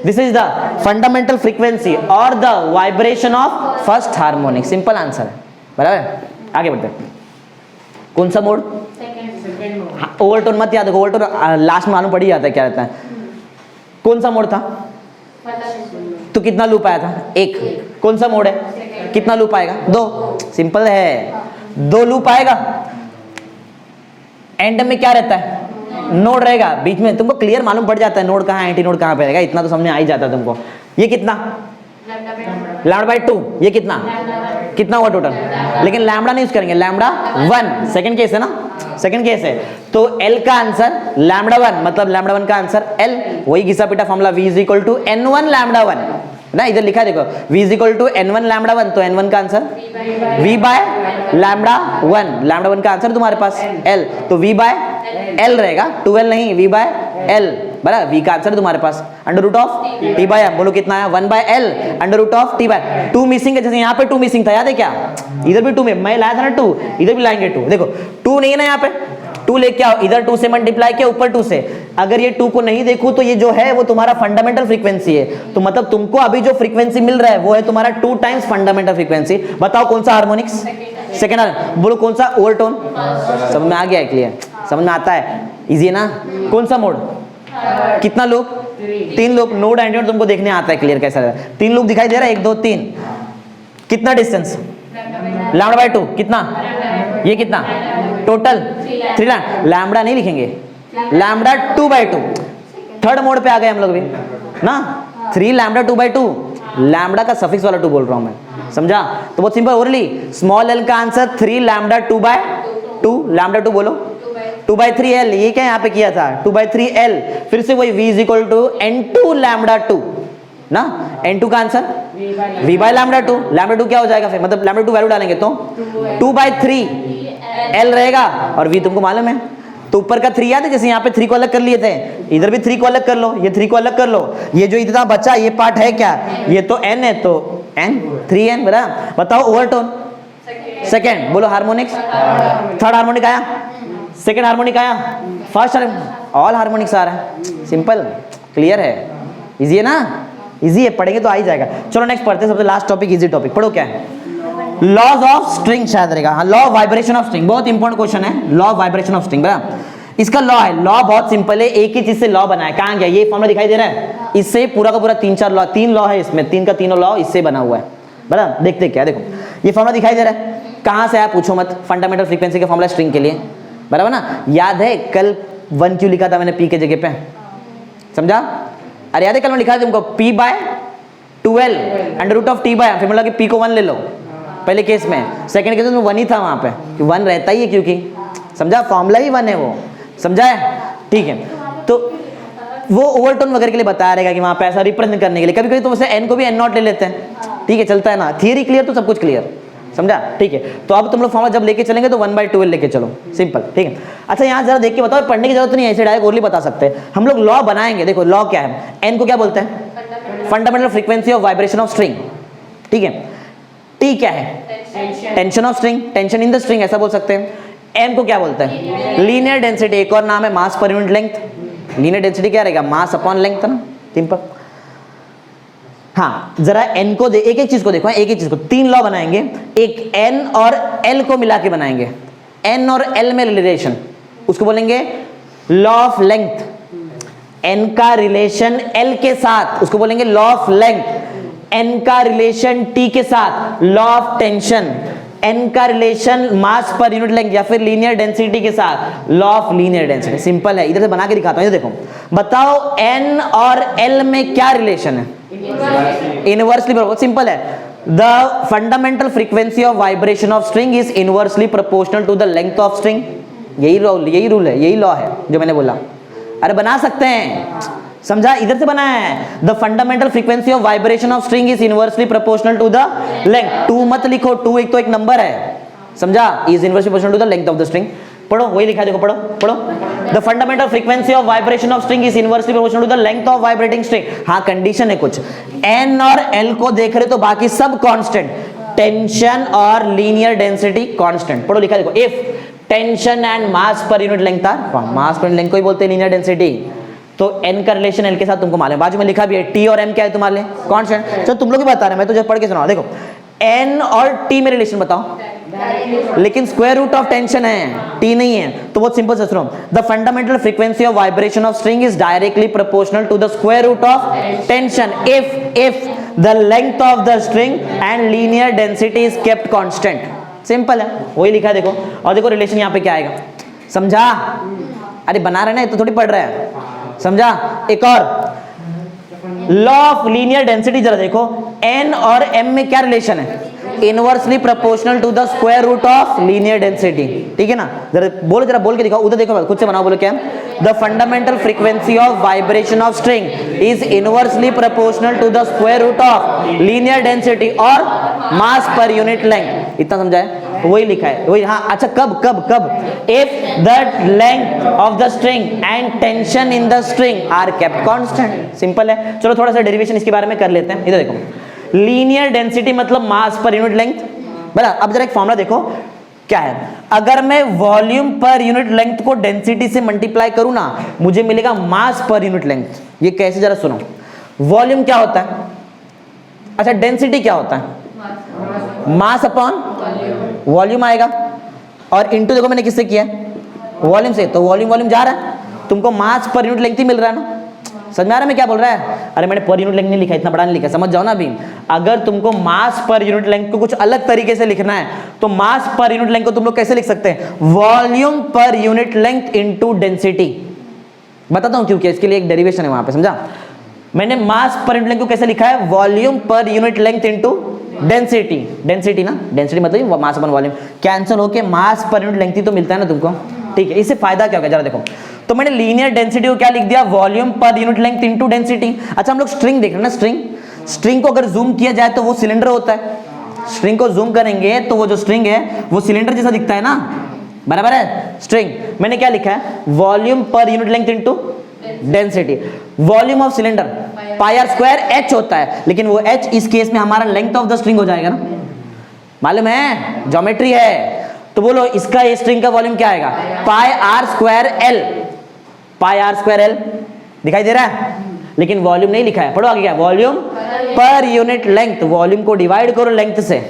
This is the fundamental frequency और the vibration of first harmonic. Simple answer है, बराबर। आगे बढ़ते हैं। कौन सा मोड? ओवरटोन मत याद रखो, ओवरटोन लास्ट में मालूम पड़ ही जाता है क्या रहता है। कौन सा मोड था? तो कितना लूप आया था? एक। कौन सा मोड है? कितना लूप आएगा? 2। सिंपल है, 2 लूप आएगा। एंड में क्या रहता है? नोड रहेगा बीच में। तुमको क्लियर मालूम पड़ जाता है नोड कहाँ है, एंटी नोड कहाँ पे रहेगा, इतना तो समझ में आ ही जाता है तुमको। ये कितना? λ/2। ये कितना हुआ टोटल? लेकिन लैम्बडा नहीं यूज करेंगे, लैम्बडा 1 सेकंड केस है ना, सेकंड केस है। तो L का आंसर λ/1, मतलब λ/1 का आंसर L। वही घिसा पिटा फॉर्मूला V = N1 λ/1 ना, इधर लिखा है देखो, V = N1 λ/1, तो N1 का आंसर V/λ1, λ/1 का आंसर तुम्हारे पास L, तो V/L रहेगा, 2L नहीं, V/L, बराबर। V का आंसर तुम्हारे पास √T/m। बोलो कितना है? 1/L √T/2। 2 मिसिंग है, जैसे यहाँ पे 2 मिसिंग था, याद है क्या? इधर भी 2 में मैं लाया था ना 2, इधर भी लाएंगे 2। देखो 2 नहीं है ना यहाँ पे, 2 लेके आओ, इधर 2 से मल्टीप्लाई किया, ऊपर 2 से। अगर ये 2 को नहीं देखूं तो ये जो है वो तुम्हारा फंडामेंटल फ्रीक्वेंसी है। तो मतलब तुमको अभी जो फ्रीक्वेंसी मिल रहा है वो है तुम्हारा 2 टाइम्स फंडामेंटल फ्रीक्वेंसी। बताओ कौन सा हार्मोनिक्स? Second harmonic. बोलो कौन सा? ओवरटोन। समझ में आ गया है? क्लियर, समझ में आता है? इजी है ना? कौन सा मोड? कितना लूप? 3 लूप। नोड एंड तुमको देखने आता है क्लियर कैसा है। 3 लूप दिखाई दे रहा है, 1 2 3। कितना डिस्टेंस? λ/2। कितना? ये कितना टोटल? 3 लैम्बडा नहीं लिखेंगे, λ/2/2। थर्ड मोड पे आ गए हम लोग भी ना, 3 λ/2/2। लैम्बडा का सफिक्स वाला 2 बोल रहा हूं मैं, समझा? तो बहुत सिंपल। ओरली स्मॉल l का आंसर 3 λ/2/2। λ/2 बोलो 2/3L। ये क्या यहाँ पे किया था? 2/3L। फिर से वही V = N2 λ/2 ना, N2 का आंसर V/λ2। λ2 क्या हो जाएगा फिर? मतलब λ2 वैल्यू डालेंगे तो 2/3L रहेगा, और V तुमको मालूम है। तो ऊपर का 3 याद है, जैसे यहाँ पे 3 को अलग कर लिए थे, इधर भी 3 को अलग कर लो, ये 3 को अलग कर लो। ये जो इतना बचा ये पार्ट है क्या? ये तो N है, तो N 3N, बराबर। बताओ ओवरटोन सेकेंड। बोलो हार्मोनिक्स। थर्ड हार्मोनिक आया, सेकेंड हार्मोनिक आया, फर्स्ट हार्मोनिक, ऑल हार्मोनिक्स आ रहा है। सिंपल, क्लियर है, इजी है ना? इजी है, पढ़ेंगे तो आ ही जाएगा। चलो नेक्स्ट पढ़ते हैं, सबसे लास्ट टॉपिक, इजी टॉपिक। पढ़ो क्या है? लॉज ऑफ स्ट्रिंग शायद रहेगा, हाँ, law of vibration of string. बहुत इंपॉर्टेंट क्वेश्चन है, law of vibration of string, बराबर। इसका लॉ है, लॉ बहुत सिंपल है, एक ही चीज से लॉ बना है। कहाँ गया? ये फॉर्मूला दिखाई दे रहा है, इससे पूरा का पूरा 3-4 लॉ, 3 लॉ है इसमें, 3 का 3 लॉ इससे बना हुआ है, बराबर। देखते क्या, देखो ये फॉर्मूला दिखाई दे रहा है, कहाँ से आया पूछो मत, फंडामेंटल फ्रीक्वेंसी का फॉर्मूला स्ट्रिंग के लिए, बराबर ना। याद है कल 1 क्यों लिखा था मैंने P के जगह पे, समझा? अरे याद है कल मैं लिखा था तुमको P/2L √T/m, फिर बोला कि P को 1 ले लो पहले केस में, सेकंड केस में 1 ही था वहां पे, 1 रहता ही है क्योंकि, समझा? फॉर्मूला ही 1 है वो, समझा है? ठीक है, तो वो ओवरटोन वगैरह के लिए बता रहेगा कि वहां पे ऐसा रिप्रेजेंट करने के लिए। कभी कभी तो वैसे n को भी n0 ले लेते हैं, ठीक है, चलता है ना। थियरी क्लियर तो सब कुछ क्लियर, समझा? ठीक है, तो अब तुम लोग फॉर्मूला जब लेके चलेंगे तो 1/2L लेके चलो, सिंपल, ठीक है। अच्छा यहाँ जरा देख के बताओ, पढ़ने की जरूरत नहीं है, ऐसे डायरेक्ट ओरली बता सकते हैं हम लोग। लॉ बनाएंगे, देखो लॉ क्या है, n को क्या बोलते हैं? Fundamental frequency of vibration of string, ठीक है। T क्या है? Tension of string, tension in the string, ऐसा बोल सकते हैं। M को क्या बोलते हैं? लीनियर डेंसिटी, एक और नाम है मास पर यूनिट लेंथ। लीनियर डेंसिटी क्या रहेगा? मास अपॉन लेंथ ना, सिंपल। हाँ, जरा n को एक एक चीज को देखो, एक एक चीज को 3 लॉ बनाएंगे, एक n और l को मिला के बनाएंगे। n और l में रिलेशन, उसको बोलेंगे लॉ ऑफ लेंथ। n का रिलेशन l के साथ, उसको बोलेंगे लॉ ऑफ लेंथ। n का रिलेशन t के साथ, लॉ ऑफ टेंशन। n का रिलेशन मास पर यूनिट लेंथ या फिर लीनियर डेंसिटी के साथ, law of linear density. Simple है, इधर से बना के दिखाता हूं, ये देखो। बताओ n और l में क्या रिलेशन है? इनवर्सली प्रोपोर्शनल, सिंपल है। The fundamental frequency of vibration of string is inversely proportional to the length of string. यही रूल है, यही लॉ है जो मैंने बोला। अरे बना सकते हैं, समझा? इधर से बनाया है, the fundamental frequency of vibration of string is inversely proportional to the length. 2 मत लिखो, 2 एक तो एक नंबर है, समझा? Is inversely proportional to the length of the string. पढ़ो, वही लिखा है देखो, पढ़ो पढ़ो। The fundamental frequency of vibration of string is inversely proportional to the length of vibrating string. हाँ कंडीशन है कुछ, एन और एल को देख रहे तो बाकी सब कांस्टेंट, टेंशन और लीनियर डेंसिटी कांस्टेंट। पढ़ो, लिखा देखो, इफ टेंशन एंड मास पर यूनिट लेंथ था, मास पर लेंथ को ही बोलते हैं लीनियर डेंसिटी, तो n का रिलेशन l के साथ तुमको मालूम है, बाजू में लिखा भी है, t और m क्या है तुम्हारे लिए कांस्टेंट। चलो तुम लोग भी बता रहे हैं, मैं तो जब पढ़ के सुनाऊं। देखो n और t में रिलेशन बताओ, लेकिन स्क्वायर रूट ऑफ टेंशन है, t नहीं है, तो बहुत सिंपल से सुनो। The fundamental frequency of vibration of string is directly proportional to the square root of tension if the length of the string and linear density is kept constant. Simple है, वही लिखा है देखो। और देखो रिलेशन यहाँ पे क्या आएगा, समझा? अरे बना रहे ना, तो थोड़ी पढ़ रहे हैं, समझा? एक और लॉ ऑफ लीनियर डेंसिटी जरा देखो, n और m में क्या रिलेशन है, inversely proportional to the square root of linear density. ठीक है ना? जरा बोलो, जरा बोल के दिखाओ, उधर देखो, खुद से बनाओ, बोलो क्या? The fundamental frequency of vibration of string is inversely proportional to the square root of linear density और मास पर यूनिट लेंथ। इतना समझा है? वही लिखा है, वही। हाँ अच्छा, कब कब कब? If the length of the string and tension in the string are kept constant. Simple है। चलो थोड़ा सा डेरिवेशन इसके बारे में कर लेते हैं। इधर देखो, लीनियर डेंसिटी मतलब मास पर यूनिट लेंथ, बराबर। अब जरा एक फॉर्मूला देखो क्या है, अगर मैं वॉल्यूम पर यूनिट लेंथ को डेंसिटी से मल्टीप्लाई करूं ना, मुझे मिलेगा मास पर यूनिट लेंथ। ये कैसे, जरा सुनो। वॉल्यूम क्या होता है, अच्छा डेंसिटी क्या होता है, मास अपॉन वॉल्यूम आएगा, और इनटू देखो मैंने किससे किया है, वॉल्यूम से, तो वॉल्यूम वॉल्यूम जा रहा है, तुमको मास पर यूनिट लेंथ ही मिल रहा है ना। समझ में आ रहा है मैं क्या बोल रहा है? अरे मैंने पर यूनिट लेंथ नहीं लिखा, इतना बड़ा नहीं लिखा, समझ जाओ ना अभी। अगर तुमको मास पर यूनिट लेंथ को कुछ अलग तरीके से लिखना है, तो मास पर यूनिट लेंथ को तुम लोग कैसे लिख सकते हैं, वॉल्यूम पर यूनिट लेंथ इनटू डेंसिटी। बताता हूं क्योंकि इसके लिए एक डेरिवेशन है वहां पे, समझा? मैंने मास पर यूनिट लेंथ को कैसे लिखा है, वॉल्यूम पर unit length into density. Density ना, डेंसिटी मतलब मास अपन वॉल्यूम कैंसिल होके मास पर यूनिट लेंथ ही तो मिलता है ना तुमको। ठीक है, इससे फायदा क्या होगा जरा देखो। तो मैंने लीनियर डेंसिटी को क्या लिख दिया, वॉल्यूम पर यूनिट लेंथ इनटू डेंसिटी। अच्छा हम लोग स्ट्रिंग देख रहे हैं ना, स्ट्रिंग को अगर जूम किया जाए तो वो सिलेंडर होता है। स्ट्रिंग को जूम करेंगे तो वो जो स्ट्रिंग है वो सिलेंडर जैसा दिखता है ना, बराबर है। स्ट्रिंग मैंने क्या लिखा है, वॉल्यूम पर unit length into density. Volume of cylinder pi are square H होता है, लेकिन वो एच इस केस में हमारा लेंथ ऑफ द स्ट्रिंग हो जाएगा ना, मालूम है, ज्योमेट्री है। तो बोलो इसका ये स्ट्रिंग का वॉल्यूम क्या आएगा, pi are square l. Pi are square l दिखाई दे रहा है, लेकिन वॉल्यूम नहीं लिखा है। पढ़ो आगे क्या, वॉल्यूम पर यूनिट लेंथ। वॉल्यूम को डिवाइड करो लेंथ से,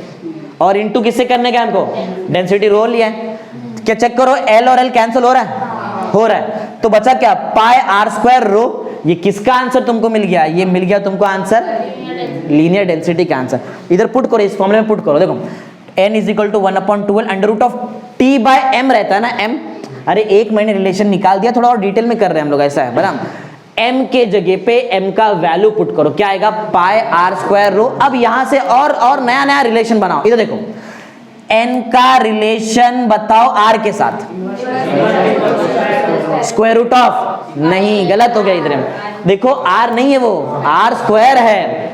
और इनटू किससे करने का हमको, डेंसिटी रो लिया है। क्या चेक करो, एल और एल कैंसिल हो रहा है, हो रहा है, तो बचा क्या, पाई आर स्क्वायर रो। ये किसका आंसर तुमको मिल गया, ये मिल गया तुमको आंसर लीनियर डेंसिटी का आंसर। इधर पुट करो, इस फॉर्मूले में पुट करो। देखो n is equal to 1/12 under root of t by m रहता है ना, m। अरे एक मैंने रिलेशन निकाल दिया, थोड़ा और डिटेल में कर रहे हैं हम लोग, ऐसा है बराबर। m के जगह पे m का वैल्यू पुट करो, क्या आएगा, पाई आर स्क्वायर रो। अब यहां से और नया नया रिलेशन बनाओ। इधर देखो, n का रिलेशन बताओ r के साथ, स्क्वायर रूट ऑफ, नहीं गलत हो गया इधर। देखो r नहीं है वो, r स्क्वायर है।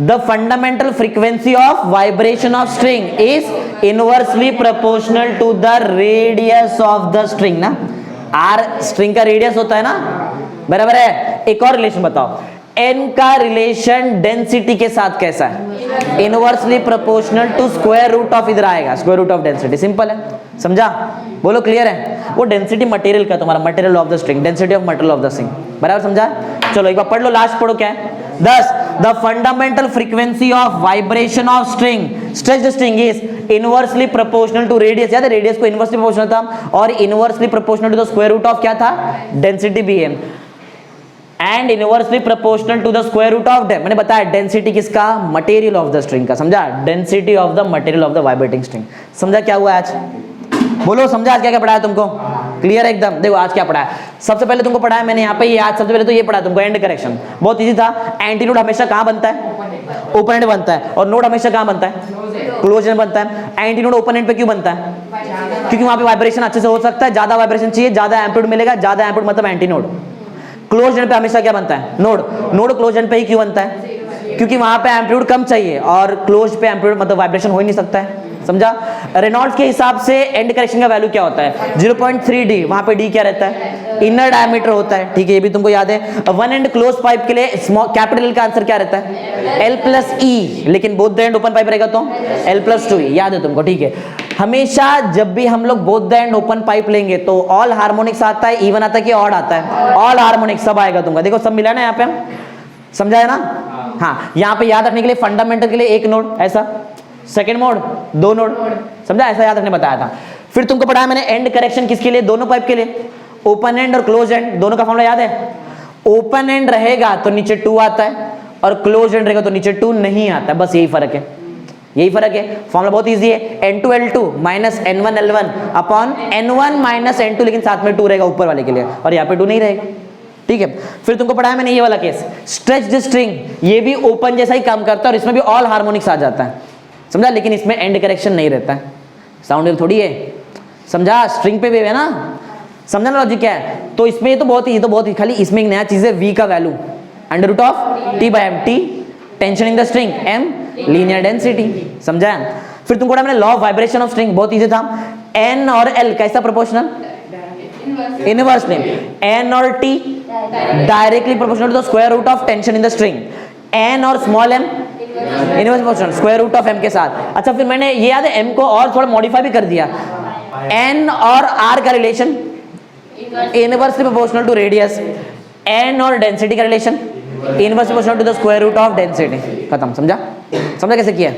The fundamental frequency of vibration of string is inversely proportional to the radius of the string ना, r string का रेडियस होता है ना, बराबर है। एक और रिलेशन बताओ, n का रिलेशन डेंसिटी के साथ कैसा है, inversely proportional to square root of, इधर आएगा square root of density. Simple है, समझा? बोलो क्लियर है? वो डेंसिटी मटेरियल का, तुम्हारा material of the string, density of material of the string, बराबर समझा? चलो एक बार पढ़ लो, लास्ट पढ़ो क्या है, 10 the fundamental frequency of vibration of string, stretched string is inversely proportional to radius. याद है रेडियस को इनवर्सली प्रोपोर्शनल था, और inversely proportional to the square root of क्या था, डेंसिटी भी है, and inversely proportional to the square root of मैंने बताया डेंसिटी किसका, मटेरियल ऑफ द स्ट्रिंग का, समझा? Density of the material of the vibrating string. समझा क्या हुआ आज? बोलो समझा आज क्या क्या पढ़ाया तुमको? क्लियर है एकदम? देखो आज क्या पढ़ा है, सबसे पहले तुमको पढ़ाया मैंने यहाँ पे, ये आज सबसे पहले तो ये पढ़ा तुमको एंड करेक्शन, बहुत इजी था। एंटी नोड हमेशा कहाँ बनता है, ओपन एंड बनता है, और नोड हमेशा कहाँ बनता है, क्लोज एंड बनता है। एंटी नोड ओपन एंड पे क्यों बनता है, क्योंकि वहां पे वाइब्रेशन अच्छे से हो सकता है, ज्यादा वाइब्रेशन चाहिए, ज्यादा एम्पलीट्यूड मिलेगा, ज्यादा एम्पलीट्यूड मतलब एंटी नोड। क्लोज एंड पे हमेशा क्या बनता है, नोड। नोड क्लोज एंड पे ही क्यों बनता है, क्योंकि वहां पे एम्पलीट्यूड कम चाहिए, और क्लोज पे एम्पलीट्यूड मतलब वाइब्रेशन हो ही नहीं सकता है, समझा। रेनॉल्ड्स के हिसाब से एंड करेक्शन का वैल्यू क्या होता है 0.3d, वहां पे d क्या रहता है इनर डायमीटर होता है, ठीक है, ये भी तुमको याद है। वन एंड क्लोज पाइप के लिए कैपिटल L का आंसर क्या रहता है L+E, लेकिन both the end open pipe रहेगा तो L+2E, याद है तुमको, ठीक है। हमेशा जब भी हम लोग both the end open pipe लेंगे तो ऑल हार्मोनिक्स आता है, इवन आता है कि ऑड आता है, ऑल हार्मोनिक्स सब आएगा तुमको, देखो सब मिला ना यहाँ पे, समझा है ना। हाँ, यहाँ पे याद रखने के लिए फंडामेंटल के लिए एक नोड ऐसा, सेकंड मोड 2 नोड, समझा, ऐसा याद रखने बताया था। फिर तुमको पढ़ाया मैंने एंड करेक्शन किसके लिए, दोनों पाइप के लिए, ओपन एंड और क्लोज एंड, दोनों का फॉर्मूला याद है। ओपन एंड रहेगा तो नीचे 2 आता है और क्लोज एंड रहेगा तो नीचे 2 नहीं आता, बस यही फर्क है, यही फर्क है। फॉर्मूला बहुत इजी है, N2L2 minus N1L1 upon N1 minus N2, लेकिन साथ में 2 रहेगा ऊपर वाले के लिए और यहाँ पे 2 नहीं रहेगा, ठीक है। फिर तुमको पढ़ाया मैंने ये वाला केस, स्ट्रेच्ड स्ट्रिंग, ये भी ओपन जैसा ही काम करता है और इसमें भी ऑल हार्मोनिक्स आ जाता है, समझा, लेकिन इसमें एंड करेक्शन नहीं रहता है, साउंड वेव थोड़ी है, समझा, स्ट्रिंग पे वेव है ना, समझा ना लॉजिक क्या है। तो इसमें ये तो बहुत ही खाली इसमें एक नया चीज है, v का value √T/mt, tension in the string, m linear density, समझा। फिर तुमको पढ़ा मैंने law of vibration of string, बहुत इजी था, n और l कैसा प्रोपोर्शनल, इनवर्स नहीं, n और t directly proportional to the square root of tension in the string, n और small m inverse proportional square root of m के साथ। अच्छा, फिर मैंने ये याद है m को और थोड़ा मॉडिफाई भी कर दिया, n और r का relation inversely proportional to radius, n और डेंसिटी का relation inversely proportional to the square root of density, खत्म, समझा, समझा कैसे किया।